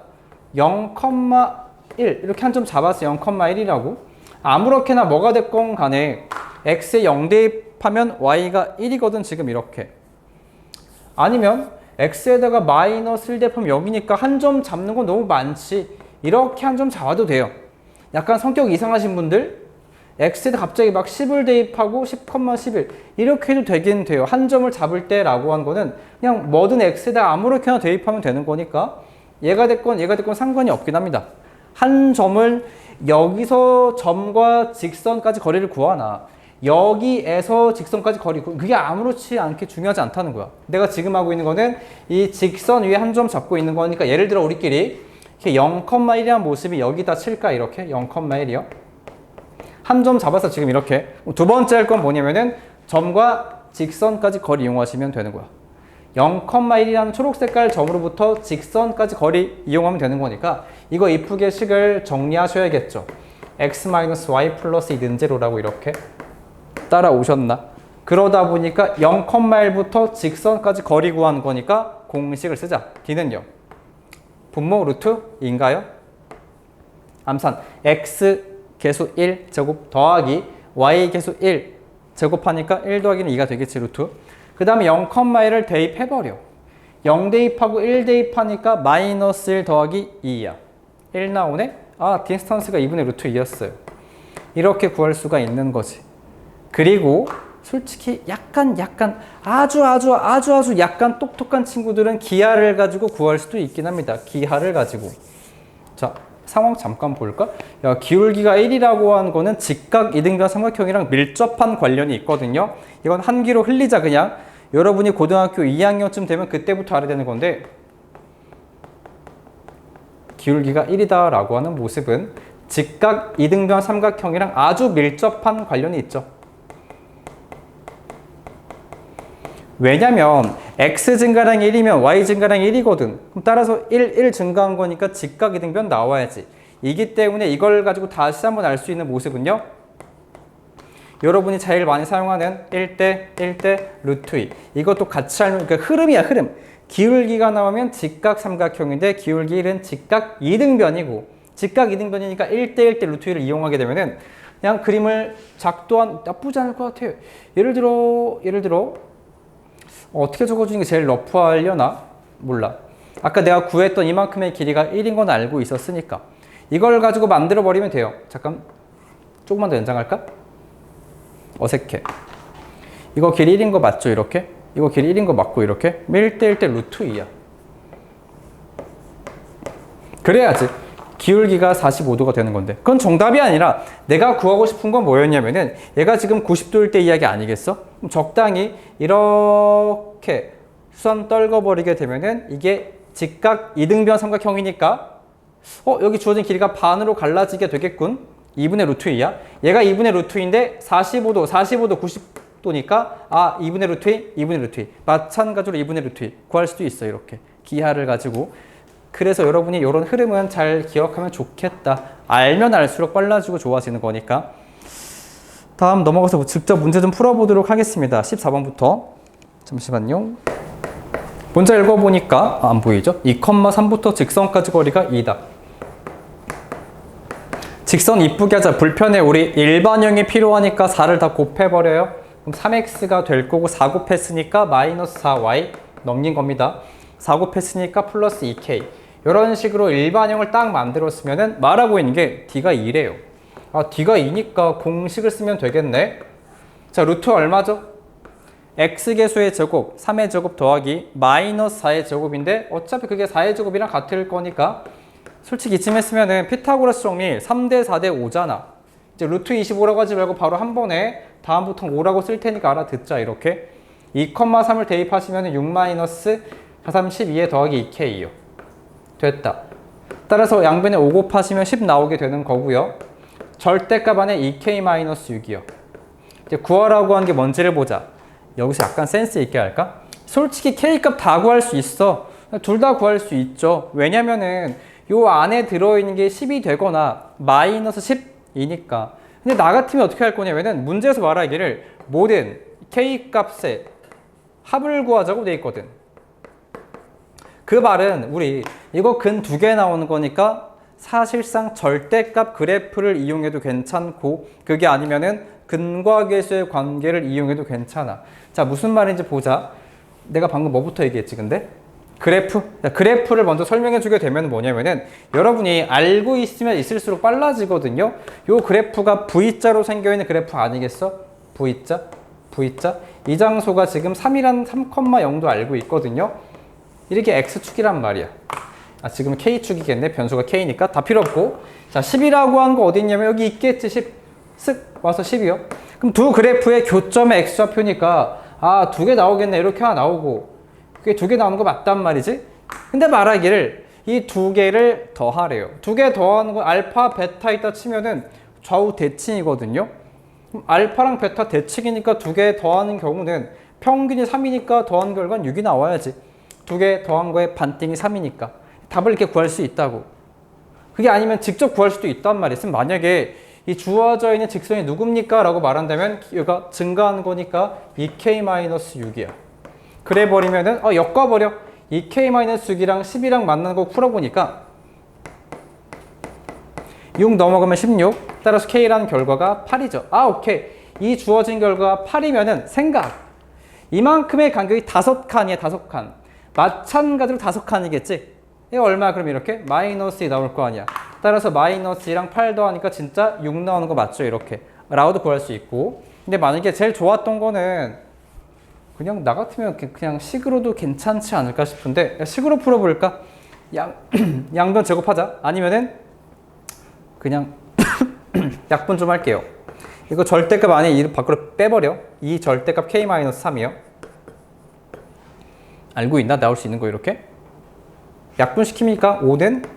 0,1 이렇게 한 점 잡았어. 0,1이라고. 아무렇게나 뭐가 됐건 간에 x에 0 대입하면 y가 1이거든. 지금 이렇게. 아니면 x에다가 마이너스 1 대입하면 0이니까 한 점 잡는 건 너무 많지. 이렇게 한 점 잡아도 돼요. 약간 성격 이상하신 분들 x에다 갑자기 막 10을 대입하고 10,11 이렇게 해도 되긴 돼요. 한 점을 잡을 때라고 한 거는 그냥 뭐든 x에다 아무렇게나 대입하면 되는 거니까 얘가 됐건 상관이 없긴 합니다. 한 점을 여기서 점과 직선까지 거리를 구하나 여기에서 직선까지 거리, 그게 아무렇지 않게 중요하지 않다는 거야. 내가 지금 하고 있는 거는 이 직선 위에 한 점 잡고 있는 거니까 예를 들어 우리끼리 이렇게 0,1이라는 모습이 여기다 칠까? 이렇게 0,1이요. 한 점 잡아서 지금 이렇게. 두 번째 할 건 뭐냐면은 점과 직선까지 거리 이용하시면 되는 거야. 0,1이라는 초록 색깔 점으로부터 직선까지 거리 이용하면 되는 거니까 이거 이쁘게 식을 정리하셔야겠죠. x-y 플러스 2 는제로라고 이렇게 따라오셨나? 그러다 보니까 0,1부터 직선까지 거리 구하는 거니까 공식을 쓰자. d는요. 분모 루트 2인가요? 암산 x 개수 1 제곱 더하기 y 개수 1 제곱하니까 1 더하기는 2가 되겠지. 루트. 그 다음에 0,1을 대입해버려. 0 대입하고 1 대입하니까 마이너스 1 더하기 2야. 1 나오네? 디스턴스가 2분의 루트 2였어요. 이렇게 구할 수가 있는 거지. 그리고 솔직히 약간 아주 약간 똑똑한 친구들은 기하를 가지고 구할 수도 있긴 합니다. 기하를 가지고. 자, 상황 잠깐 볼까? 야, 기울기가 1이라고 하는 거는 직각 이등변 삼각형이랑 밀접한 관련이 있거든요. 이건 한 귀로 흘리자 그냥. 여러분이 고등학교 2학년쯤 되면 그때부터 알아야 되는 건데 기울기가 1이다 라고 하는 모습은 직각 이등변 삼각형이랑 아주 밀접한 관련이 있죠. 왜냐면 x 증가량 1이면 y 증가량 1이거든. 그럼 따라서 1 증가한 거니까 직각 이등변 나와야지. 이기 때문에 이걸 가지고 다시 한번 알 수 있는 모습은요. 여러분이 제일 많이 사용하는 1대 루트 2. 이것도 같이 알면 그러니까 흐름이야, 흐름. 기울기가 나오면 직각 삼각형인데 기울기 1은 직각 이등변이고 직각 이등변이니까 1대 루트 2를 이용하게 되면은 그냥 그림을 작도한 나쁘지 않을 것 같아요. 예를 들어 어떻게 적어주는 게 제일 러프하려나? 몰라. 아까 내가 구했던 이만큼의 길이가 1인 건 알고 있었으니까 이걸 가지고 만들어 버리면 돼요. 잠깐 조금만 더 연장할까? 어색해. 이거 길이 1인 거 맞죠? 이렇게? 이거 길이 1인 거 맞고 이렇게? 1대 루트 2야. 그래야지 기울기가 45도가 되는 건데 그건 정답이 아니라 내가 구하고 싶은 건 뭐였냐면은 얘가 지금 90도일 때 이야기 아니겠어? 그럼 적당히 이렇게 수선 떨궈버리게 되면은 이게 직각 이등변 삼각형이니까 여기 주어진 길이가 반으로 갈라지게 되겠군. 2분의 루트 2야. 얘가 2분의 루트 2인데 45도 90도니까 2분의 루트 2, 2분의 루트 2. 마찬가지로 2분의 루트 2 구할 수도 있어. 이렇게 기하를 가지고. 그래서 여러분이 이런 흐름은 잘 기억하면 좋겠다. 알면 알수록 빨라지고 좋아지는 거니까 다음 넘어가서 직접 문제 좀 풀어보도록 하겠습니다. 14번부터. 잠시만요. 먼저 읽어보니까 안 보이죠? 2,3부터 직선까지 거리가 2다. 직선 이쁘게 하자. 불편해. 우리 일반형이 필요하니까 4를 다 곱해버려요. 그럼 3x가 될 거고 4 곱했으니까 마이너스 4y 넘긴 겁니다. 4 곱했으니까 플러스 2k. 이런 식으로 일반형을 딱 만들었으면 말하고 있는 게 d가 2래요. 아, d가 2니까 공식을 쓰면 되겠네. 자, 루트 얼마죠? x계수의 제곱, 3의 제곱 더하기 마이너스 4의 제곱인데 어차피 그게 4의 제곱이랑 같을 거니까 솔직히 이쯤 했으면은 피타고라스 정리 3대 4대 5잖아. 이제 루트 25라고 하지 말고 바로 한 번에 다음부터는 5라고 쓸 테니까 알아듣자. 이렇게 2,3을 대입하시면 6 마이너스 4, 3, 12에 더하기 2k요. 됐다. 따라서 양변에 5 곱하시면 10 나오게 되는 거고요. 절대값 안에 2k 마이너스 6이요. 이제 구하라고 한 게 뭔지를 보자. 여기서 약간 센스 있게 할까? 솔직히 k값 다 구할 수 있어. 둘 다 구할 수 있죠. 왜냐면은 요 안에 들어있는 게 10이 되거나 마이너스 10이니까. 근데 나 같으면 어떻게 할 거냐면은 문제에서 말하기를 모든 k값의 합을 구하자고 돼 있거든. 그 말은 우리 이거 근 2개 나오는 거니까 사실상 절대값 그래프를 이용해도 괜찮고 그게 아니면은 근과 계수의 관계를 이용해도 괜찮아. 자, 무슨 말인지 보자. 내가 방금 뭐부터 얘기했지 근데? 그래프? 그래프를 먼저 설명해 주게 되면 뭐냐면은 여러분이 알고 있으면 있을수록 빨라지거든요. 요 그래프가 V자로 생겨있는 그래프 아니겠어? V자? V자? 이 장소가 지금 3이란 3,0도 알고 있거든요. 이렇게 X축이란 말이야. 아, 지금 K축이겠네. 변수가 K니까 다 필요 없고. 자, 10이라고 한 거 어디 있냐면 여기 있겠지. 10. 쓱 와서 10이요. 그럼 두 그래프의 교점의 X좌표니까 아, 2개 나오겠네. 이렇게 하나 나오고. 그게 2개 나오는 거 맞단 말이지? 근데 말하기를 이 2개를 더하래요. 2개 더하는 건 알파, 베타 있다 치면은 좌우 대칭이거든요. 그럼 알파랑 베타 대칭이니까 2개 더하는 경우는 평균이 3이니까 더한 결과는 6이 나와야지. 2개 더한 거에 반띵이 3이니까. 답을 이렇게 구할 수 있다고. 그게 아니면 직접 구할 수도 있단 말이지. 만약에 이 주어져 있는 직선이 누굽니까? 라고 말한다면 얘가 증가하는 거니까 2k-6이야. 그래 버리면은 엮어버려. 2k-6이랑 10이랑 만나는 거 풀어보니까 6 넘어가면 16. 따라서 k라는 결과가 8이죠. 아, 오케이. 이 주어진 결과가 8이면은 생각. 이만큼의 간격이 5칸이야. 5칸. 마찬가지로 5칸이겠지. 이게 얼마? 그럼 이렇게 마이너스 2 나올 거 아니야. 따라서 마이너스 2랑 8 더하니까 진짜 6 나오는 거 맞죠? 이렇게 라고도 구할 수 있고. 근데 만약에 제일 좋았던 거는 그냥 나 같으면 그냥 식으로도 괜찮지 않을까 싶은데 식으로 풀어볼까? 양변 제곱하자. 아니면은 그냥 약분 좀 할게요. 이거 절대값 안에 2를 밖으로 빼버려. 이 절대값 k-3이요. 알고 있나? 나올 수 있는 거 이렇게? 약분시키니까 5는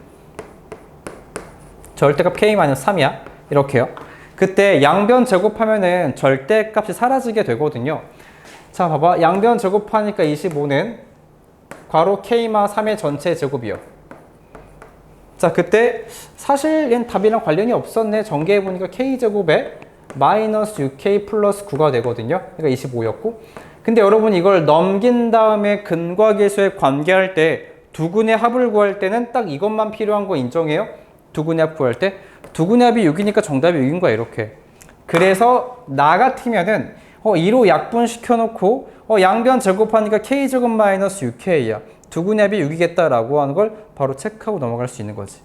절대값 k-3이야. 이렇게요. 그때 양변 제곱하면은 절대값이 사라지게 되거든요. 자, 봐봐. 양변 제곱하니까 25는 괄호 k-3의 전체 제곱이요. 자, 그때 사실 얘는 답이랑 관련이 없었네. 전개해보니까 k제곱에 마이너스 6k 플러스 9가 되거든요. 그러니까 25였고. 근데 여러분 이걸 넘긴 다음에 근과 계수에 관계할 때 두근의 합을 구할 때는 딱 이것만 필요한 거 인정해요? 두근의 합 구할 때 두근의 합이 6이니까 정답이 6인 거야. 이렇게. 그래서 나 같으면은 2로 약분시켜 놓고 양변 제곱하니까 k제곱 마이너스 6k야. 두근의 합이 6이겠다라고 하는 걸 바로 체크하고 넘어갈 수 있는 거지.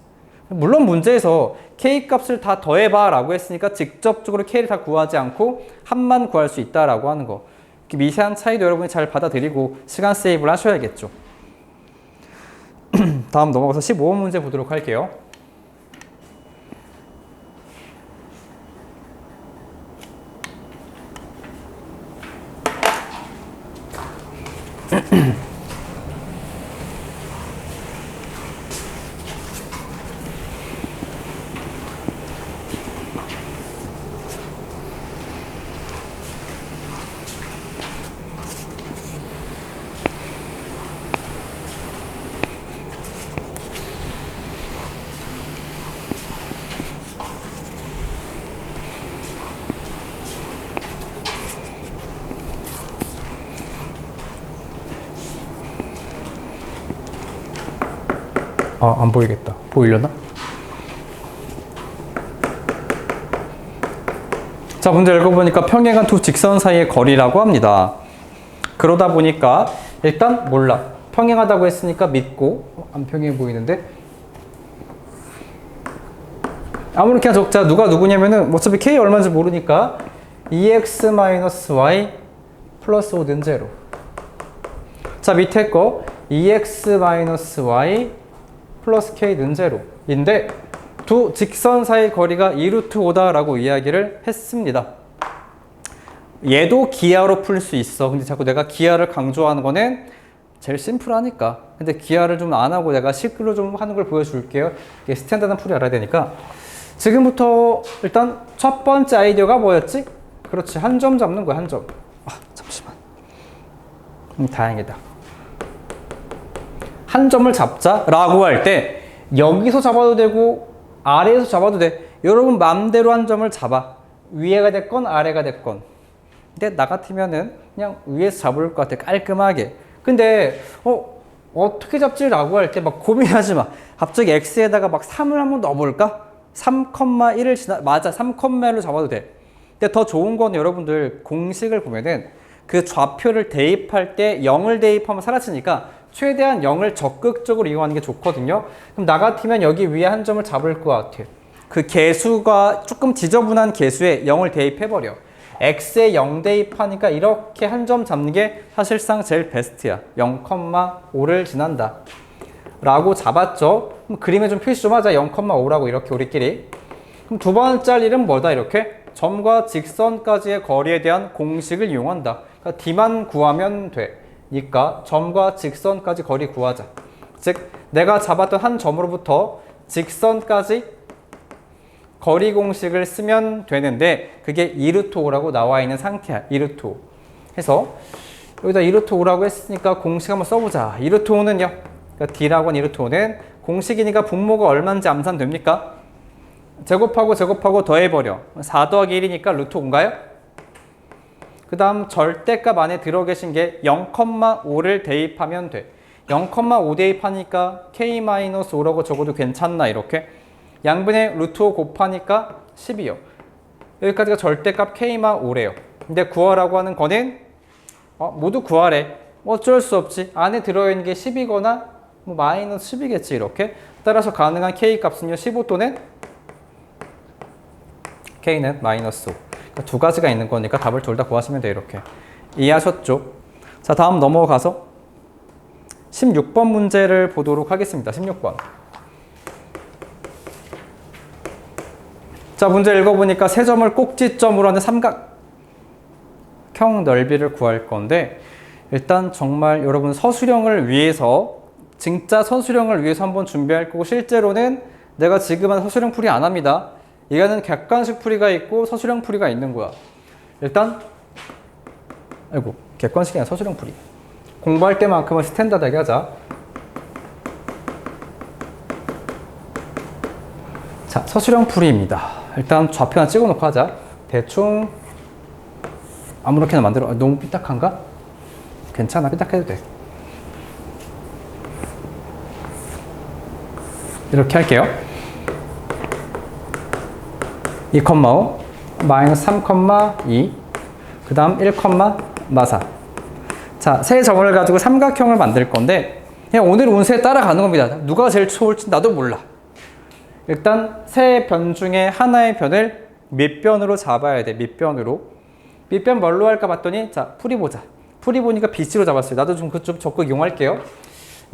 물론 문제에서 k값을 다 더해봐 라고 했으니까 직접적으로 k를 다 구하지 않고 합만 구할 수 있다라고 하는 거. 미세한 차이도 여러분이 잘 받아들이고 시간 세이브를 하셔야겠죠. 다음 넘어가서 15번 문제 보도록 할게요. 안 보이겠다. 보이려나? 자, 문제 읽어보니까 평행한 두 직선 사이의 거리라고 합니다. 그러다 보니까 일단 몰라. 평행하다고 했으니까 믿고 안 평행해 보이는데 아무렇게나 적자. 누가 누구냐면은 어차피 k 얼마인지 모르니까 2x-y 플러스 5는 0. 자, 밑에 거 2x-y 플러스 k는 0인데 두 직선 사이 거리가 2루트 5다라고 이야기를 했습니다. 얘도 기하로 풀 수 있어. 근데 자꾸 내가 기하를 강조하는 거는 제일 심플하니까. 근데 기하를 좀 안 하고 내가 식으로 좀 하는 걸 보여줄게요. 이게 스탠다드한 풀이 알아야 되니까. 지금부터 일단 첫 번째 아이디어가 뭐였지? 그렇지. 한 점 잡는 거야, 한 점. 잠시만. 다행이다. 한 점을 잡자라고 할 때 여기서 잡아도 되고 아래에서 잡아도 돼. 여러분 마음대로 한 점을 잡아. 위에가 됐건 아래가 됐건. 근데 나 같으면은 그냥 위에서 잡을 것 같아. 깔끔하게. 근데 어떻게 잡지라고 할 때 막 고민하지 마. 갑자기 x에다가 막 3을 한번 넣어볼까? 3,1을 맞아. 3,1로 잡아도 돼. 근데 더 좋은 건 여러분들 공식을 보면은 그 좌표를 대입할 때 0을 대입하면 사라지니까 최대한 0을 적극적으로 이용하는 게 좋거든요. 그럼 나 같으면 여기 위에 한 점을 잡을 것 같아. 그 개수가 조금 지저분한 개수에 0을 대입해버려. x에 0 대입하니까 이렇게 한 점 잡는 게 사실상 제일 베스트야. 0,5를 지난다. 라고 잡았죠. 그럼 그림에 좀 표시 좀 하자. 0,5라고 이렇게 우리끼리. 그럼 두 번째 할 일은 뭐다? 이렇게 점과 직선까지의 거리에 대한 공식을 이용한다. 그러니까 d만 구하면 되니까 점과 직선까지 거리 구하자. 즉 내가 잡았던 한 점으로부터 직선까지 거리 공식을 쓰면 되는데 그게 2루트 5라고 나와 있는 상태야. 2루트 5 해서 여기다 2루트 5라고 했으니까 공식 한번 써보자. 2루트 5는요. 그러니까 d라고 하는 2루트 5는 공식이니까 분모가 얼마인지 암산됩니까? 제곱하고 더해버려. 4 더하기 1이니까 루트 5인가요? 그 다음 절대값 안에 들어 계신 게 0,5를 대입하면 돼. 0,5 대입하니까 k-5라고 적어도 괜찮나 이렇게? 양분의 루트 5 곱하니까 10이요. 여기까지가 절대값 k-5래요. 근데 구하라고 하는 거는 모두 구하래. 어쩔 수 없지. 안에 들어있는 게 10이거나 뭐 마이너스 10이겠지 이렇게. 따라서 가능한 k 값은요 15 또는 k는 마이너스 5. 그러니까 두 가지가 있는 거니까 답을 둘 다 구하시면 돼요. 이렇게. 이해하셨죠? 자, 다음 넘어가서 16번 문제를 보도록 하겠습니다. 16번. 자, 문제 읽어보니까 세 점을 꼭지점으로 하는 삼각형 넓이를 구할 건데 일단 정말 여러분 서술형을 위해서 진짜 서술형을 위해서 한번 준비할 거고 실제로는 내가 지금 한 서술형 풀이 안 합니다. 이거는 객관식 풀이가 있고 서술형 풀이가 있는 거야. 일단 객관식이 아니라 서술형 풀이. 공부할 때만큼은 스탠다드하게 하자. 자, 서술형 풀이입니다. 일단 좌표 하나 찍어놓고 하자. 대충 아무렇게나 만들어. 너무 삐딱한가? 괜찮아. 삐딱해도 돼. 이렇게 할게요. 2,5 마이너스 3,2 그 다음 1,4 자, 세 점을 가지고 삼각형을 만들 건데 그냥 오늘 운세에 따라가는 겁니다. 누가 제일 좋을지 나도 몰라. 일단 세 변 중에 하나의 변을 밑변으로 잡아야 돼. 밑변으로. 밑변 뭘로 할까 봤더니 자, 풀이 보자. 풀이 보니까 BC로 잡았어요. 나도 좀 적극 이용할게요.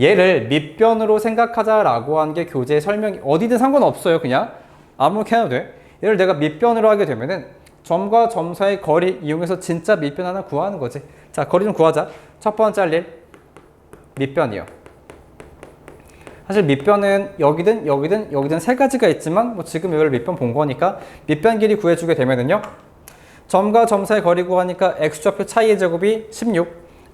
얘를 밑변으로 생각하자라고 한 게 교재 설명이 어디든 상관없어요. 그냥 아무렇게 해도 돼. 얘를 내가 밑변으로 하게 되면은 점과 점 사이 거리 이용해서 진짜 밑변 하나 구하는 거지. 자, 거리 좀 구하자. 첫 번째 할 일 밑변이요. 사실 밑변은 여기든 세 가지가 있지만 뭐 지금 이걸 밑변 본 거니까 밑변 길이 구해주게 되면은요. 점과 점 사이 거리 구하니까 x좌표 차이의 제곱이 16,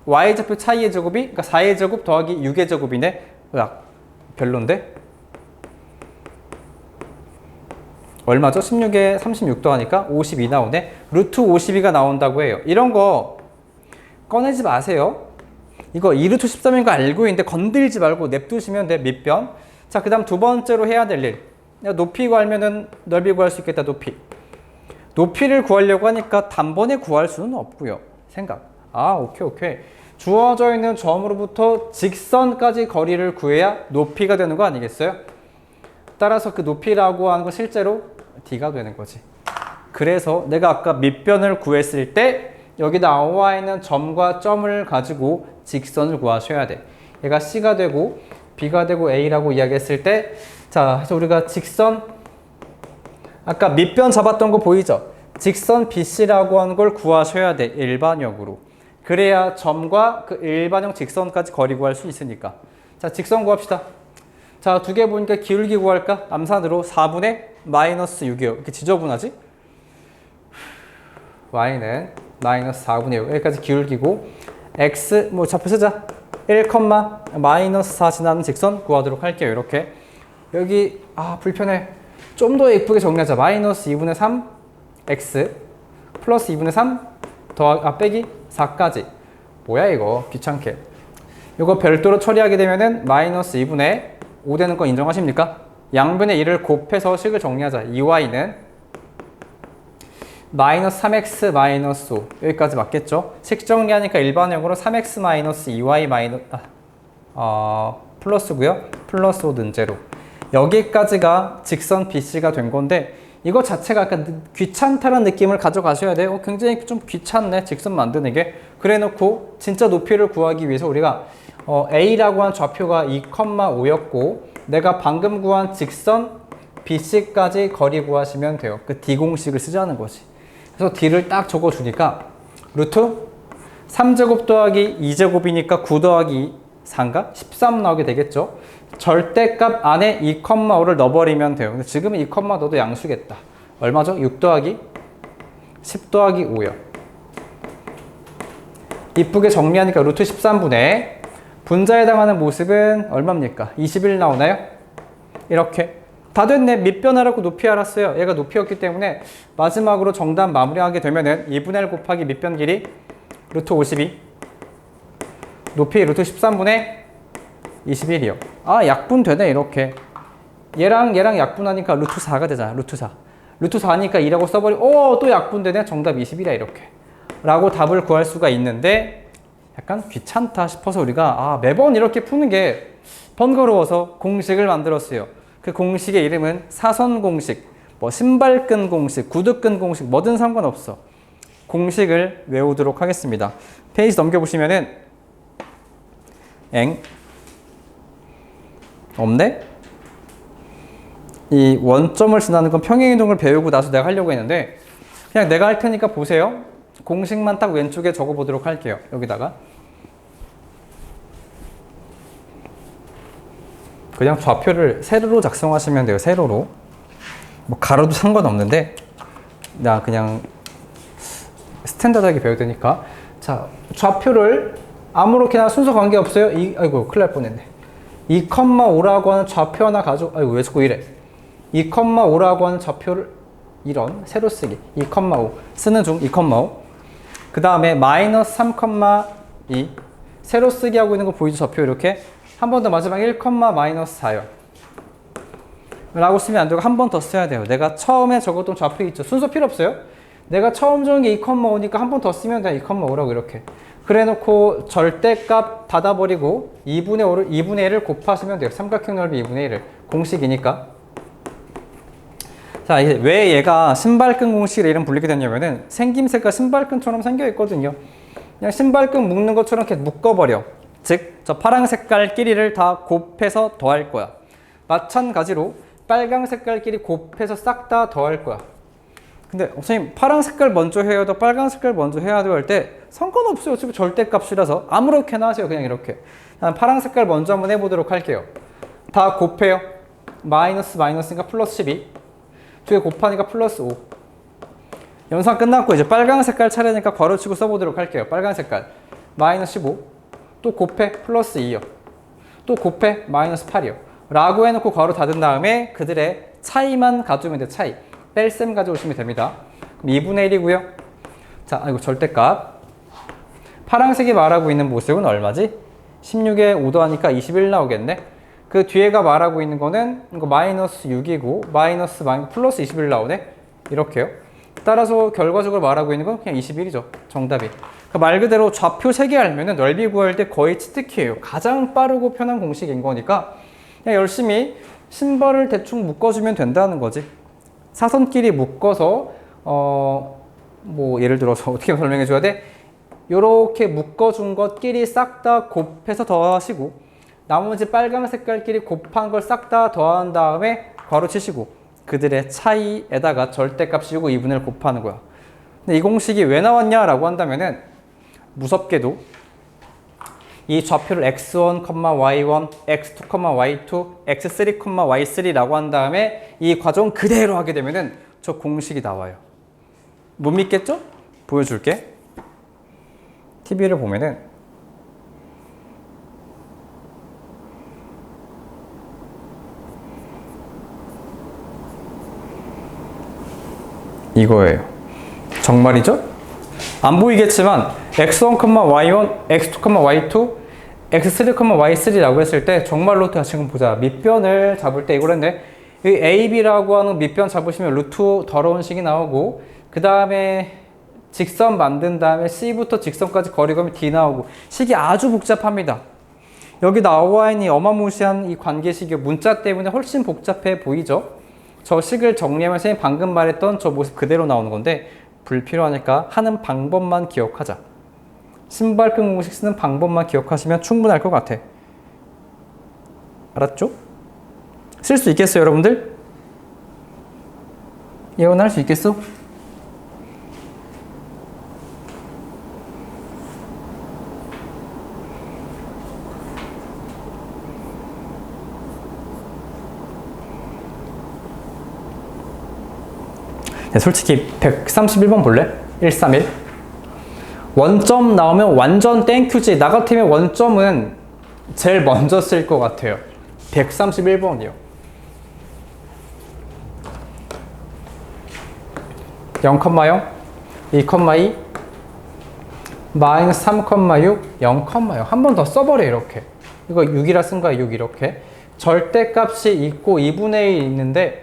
y좌표 차이의 제곱이 그러니까 4의 제곱 더하기 6의 제곱이네. 별론데? 얼마죠? 16에 36 더하니까 52 나오네. 루트 52가 나온다고 해요. 이런 거 꺼내지 마세요. 이거 2루트 13인 거 알고 있는데 건들지 말고 냅두시면 돼. 밑변. 자, 그 다음 두 번째로 해야 될 일. 내가 높이 구하면은 넓이 구할 수 있겠다, 높이. 높이를 구하려고 하니까 단번에 구할 수는 없고요. 생각. 아, 오케이. 주어져 있는 점으로부터 직선까지 거리를 구해야 높이가 되는 거 아니겠어요? 따라서 그 높이라고 하는 건 실제로 d가 되는 거지. 그래서 내가 아까 밑변을 구했을 때 여기 나와 있는 점과 점을 가지고 직선을 구하셔야 돼. 얘가 C가 되고 B가 되고 A라고 이야기했을 때, 자, 그래서 우리가 직선, 아까 밑변 잡았던 거 보이죠? 직선 BC라고 하는 걸 구하셔야 돼, 일반역으로. 그래야 점과 그 일반형 직선까지 거리 구할 수 있으니까. 자, 직선 구합시다. 자, 두 개 보니까 기울기 구할까? 암산으로 4분의 마이너스 6이요. 이렇게 지저분하지? y는 마이너스 4분의 6. 여기까지 기울기고, x, 뭐 좌표 쓰자. 1, 마이너스 4 지나는 직선 구하도록 할게요. 이렇게. 여기, 불편해. 좀 더 예쁘게 정리하자. 마이너스 2분의 3, x, 플러스 2분의 3, 빼기 4까지. 뭐야, 이거. 귀찮게. 이거 별도로 처리하게 되면은 마이너스 2분의 5 되는 거 인정하십니까? 양변의 1을 곱해서 식을 정리하자. 2y는 마이너스 3x 마이너스 5. 여기까지 맞겠죠? 식 정리하니까 일반형으로 3x 마이너스 2y 플러스고요. 플러스 5 는제로. 여기까지가 직선 BC가 된 건데, 이거 자체가 약간 귀찮다는 느낌을 가져가셔야 돼요. 굉장히 좀 귀찮네, 직선 만드는 게. 그래 놓고 진짜 높이를 구하기 위해서 우리가 A라고 한 좌표가 2,5였고 내가 방금 구한 직선 BC까지 거리 구하시면 돼요. 그 D 공식을 쓰자는 거지. 그래서 D를 딱 적어주니까 루트 3제곱 더하기 2제곱이니까 9 더하기 4인가? 13 나오게 되겠죠. 절대값 안에 2,5를 넣어버리면 돼요. 근데 지금은 2, 넣어도 양수겠다. 얼마죠? 6 더하기 10 더하기 5요. 이쁘게 정리하니까 루트 13분의 분자에 해당하는 모습은 얼마입니까? 21 나오나요? 이렇게. 다 됐네. 밑변하라고 높이 알았어요. 얘가 높이였기 때문에 마지막으로 정답 마무리하게 되면은 2분의 1 곱하기 밑변 길이 루트 52 높이 루트 13분의 21이요. 약분 되네. 이렇게 얘랑 약분하니까 루트 4가 되잖아. 루트 4 루트 4니까 2라고 써버리고 또 약분 되네. 정답 21이야. 이렇게 라고 답을 구할 수가 있는데 약간 귀찮다 싶어서 우리가 매번 이렇게 푸는 게 번거로워서 공식을 만들었어요. 그 공식의 이름은 사선 공식, 신발끈 공식, 구두끈 공식, 뭐든 상관없어. 공식을 외우도록 하겠습니다. 페이지 넘겨보시면은 없네? 이 원점을 지나는 건 평행이동을 배우고 나서 내가 하려고 했는데 그냥 내가 할 테니까 보세요. 공식만 딱 왼쪽에 적어보도록 할게요. 여기다가 그냥 좌표를 세로로 작성하시면 돼요. 세로로. 가로도 상관없는데 나 그냥 스탠다드하게 배워야 되니까. 자, 좌표를 아무렇게나 순서 관계없어요. 아이고 큰일 날 뻔했네. 2,5라고 하는 좌표 하나 아이고 왜 자꾸 이래. 2,5라고 하는 좌표를 이런 세로 쓰기 2,5 쓰는 중 2,5. 그 다음에 마이너스 3,2 세로 쓰기 하고 있는 거 보이죠? 좌표 이렇게. 한 번 더 마지막 1, 마이너스 4요. 라고 쓰면 안 되고 한 번 더 써야 돼요. 내가 처음에 적었던 좌표 있죠? 순서 필요 없어요. 내가 처음 적은 게 2,5니까 한 번 더 쓰면 돼. 2,5라고 이렇게. 그래 놓고 절대값 닫아버리고 2분의 1을 곱하시면 돼요. 삼각형 넓이 2분의 1을. 공식이니까. 자, 이제 왜 얘가 신발끈 공식을 이름 불리게 됐냐면은 생김새가 신발끈처럼 생겨 있거든요. 그냥 신발끈 묶는 것처럼 이렇게 묶어버려. 즉, 저 파란 색깔 끼리를 다 곱해서 더할 거야. 마찬가지로 빨강 색깔 끼리 곱해서 싹 다 더할 거야. 근데 선생님 파란 색깔 먼저 해야 돼, 빨간 색깔 먼저 해야 돼 할 때 상관없어요. 어차피 절대값이라서 아무렇게나 하세요. 그냥 이렇게. 파란 색깔 먼저 한번 해보도록 할게요. 다 곱해요. 마이너스니까 플러스 12. 두 개 곱하니까 플러스 5. 영상 끝났고 이제 빨간 색깔 차례니까 괄호치고 써보도록 할게요. 빨간 색깔 마이너스 15. 또 곱해 플러스 2요. 또 곱해 마이너스 8이요. 라고 해놓고 괄호 닫은 다음에 그들의 차이만 가져오면 돼. 차이. 뺄셈 가져오시면 됩니다. 그럼 2분의 1이고요. 자, 이거 절대값. 파란색이 말하고 있는 모습은 얼마지? 16에 5 더하니까 21 나오겠네. 그 뒤에가 말하고 있는 거는 이거 마이너스 6이고 마이너스 플러스 21 나오네. 이렇게요. 따라서 결과적으로 말하고 있는 건 그냥 21이죠. 정답이. 그러니까 말 그대로 좌표 3개 알면은 넓이 구할 때 거의 치트키예요. 가장 빠르고 편한 공식인 거니까 그냥 열심히 심벌을 대충 묶어주면 된다는 거지. 사선끼리 묶어서 뭐 예를 들어서 어떻게 설명해 줘야 돼? 요렇게 묶어준 것끼리 싹 다 곱해서 더하시고 나머지 빨간 색깔끼리 곱한 걸 싹 다 더한 다음에 괄호 치시고 그들의 차이에다가 절대값 씌우고 2분의 1 곱하는 거야. 근데 이 공식이 왜 나왔냐라고 한다면은 무섭게도 이 좌표를 x1, y1, x2, y2, x3, y3라고 한 다음에 이 과정 그대로 하게 되면은 저 공식이 나와요. 못 믿겠죠? 보여줄게. TV를 보면은 이거예요. 정말이죠? 안 보이겠지만 x1, y1, x2, y2, x3, y3라고 했을 때 정말로 지금 보자. 밑변을 잡을 때 이걸 했네. 이 AB라고 하는 밑변 잡으시면 루트 더러운 식이 나오고 그 다음에 직선 만든 다음에 C부터 직선까지 거리감이 D 나오고 식이 아주 복잡합니다. 여기 나와 있는 이 어마무시한 이 관계식이 문자 때문에 훨씬 복잡해 보이죠? 저 식을 정리하면 선생님이 방금 말했던 저 모습 그대로 나오는 건데 불필요하니까 하는 방법만 기억하자. 신발끈 공식 쓰는 방법만 기억하시면 충분할 것 같아. 알았죠? 쓸 수 있겠어요, 여러분들? 예언할 수 있겠어? 네, 솔직히 131번 볼래? 131 원점 나오면 완전 땡큐지. 나 같으면 원점은 제일 먼저 쓸 것 같아요. 131번이요 0,0 2,2 마이너스 3,6 0,0 한 번 더 써버려. 이렇게 이거 6이라 쓴 거야. 6 이렇게 절대값이 있고 2분의 1이 있는데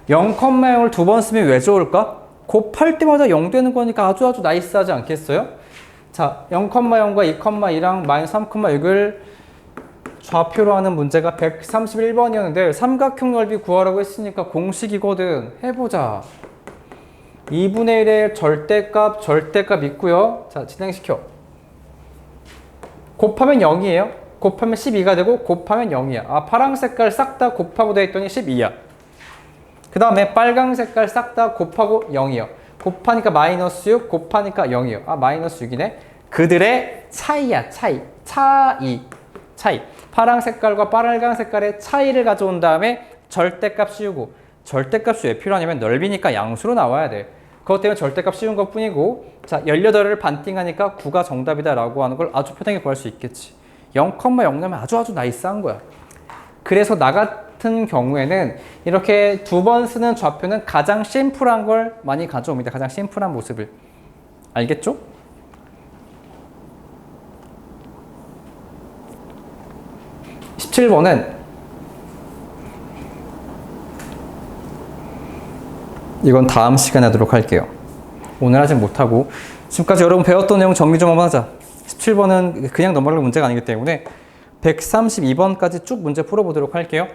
0,0을 두 번 쓰면 왜 좋을까? 곱할 때마다 0 되는 거니까 아주 나이스하지 않겠어요? 자, 0,0과 2,2랑 마이너스 3,6을 좌표로 하는 문제가 131번이었는데 삼각형 넓이 구하라고 했으니까 공식이거든. 해보자. 2분의 1의 절대값 있고요. 자, 진행시켜. 곱하면 0이에요. 곱하면 12가 되고 곱하면 0이야. 아, 파란 색깔 싹 다 곱하고 돼 있더니 12야. 그 다음에 빨강 색깔 싹 다 곱하고 0이요. 곱하니까 마이너스 6, 곱하니까 0이요. 아, 마이너스 6이네. 그들의 차이야, 차이. 파란 색깔과 빨간 색깔의 차이를 가져온 다음에 절대값 씌우고, 절대값이 왜 필요하냐면 넓이니까 양수로 나와야 돼. 그것 때문에 절대값 씌운 것 뿐이고, 자, 18을 반띵하니까 9가 정답이다 라고 하는 걸 아주 편하게 구할 수 있겠지. 0,0 나면 아주 나이스한 거야. 그래서 나 같은 경우에는 이렇게 두 번 쓰는 좌표는 가장 심플한 걸 많이 가져옵니다. 가장 심플한 모습을. 알겠죠? (17번은) 이건 다음 시간에 하도록 할게요. 오늘 하진 못하고 지금까지 여러분 배웠던 내용 정리 좀 한번 하자. 17번은 그냥 넘어갈 문제가 아니기 때문에 132번까지 쭉 문제 풀어보도록 할게요.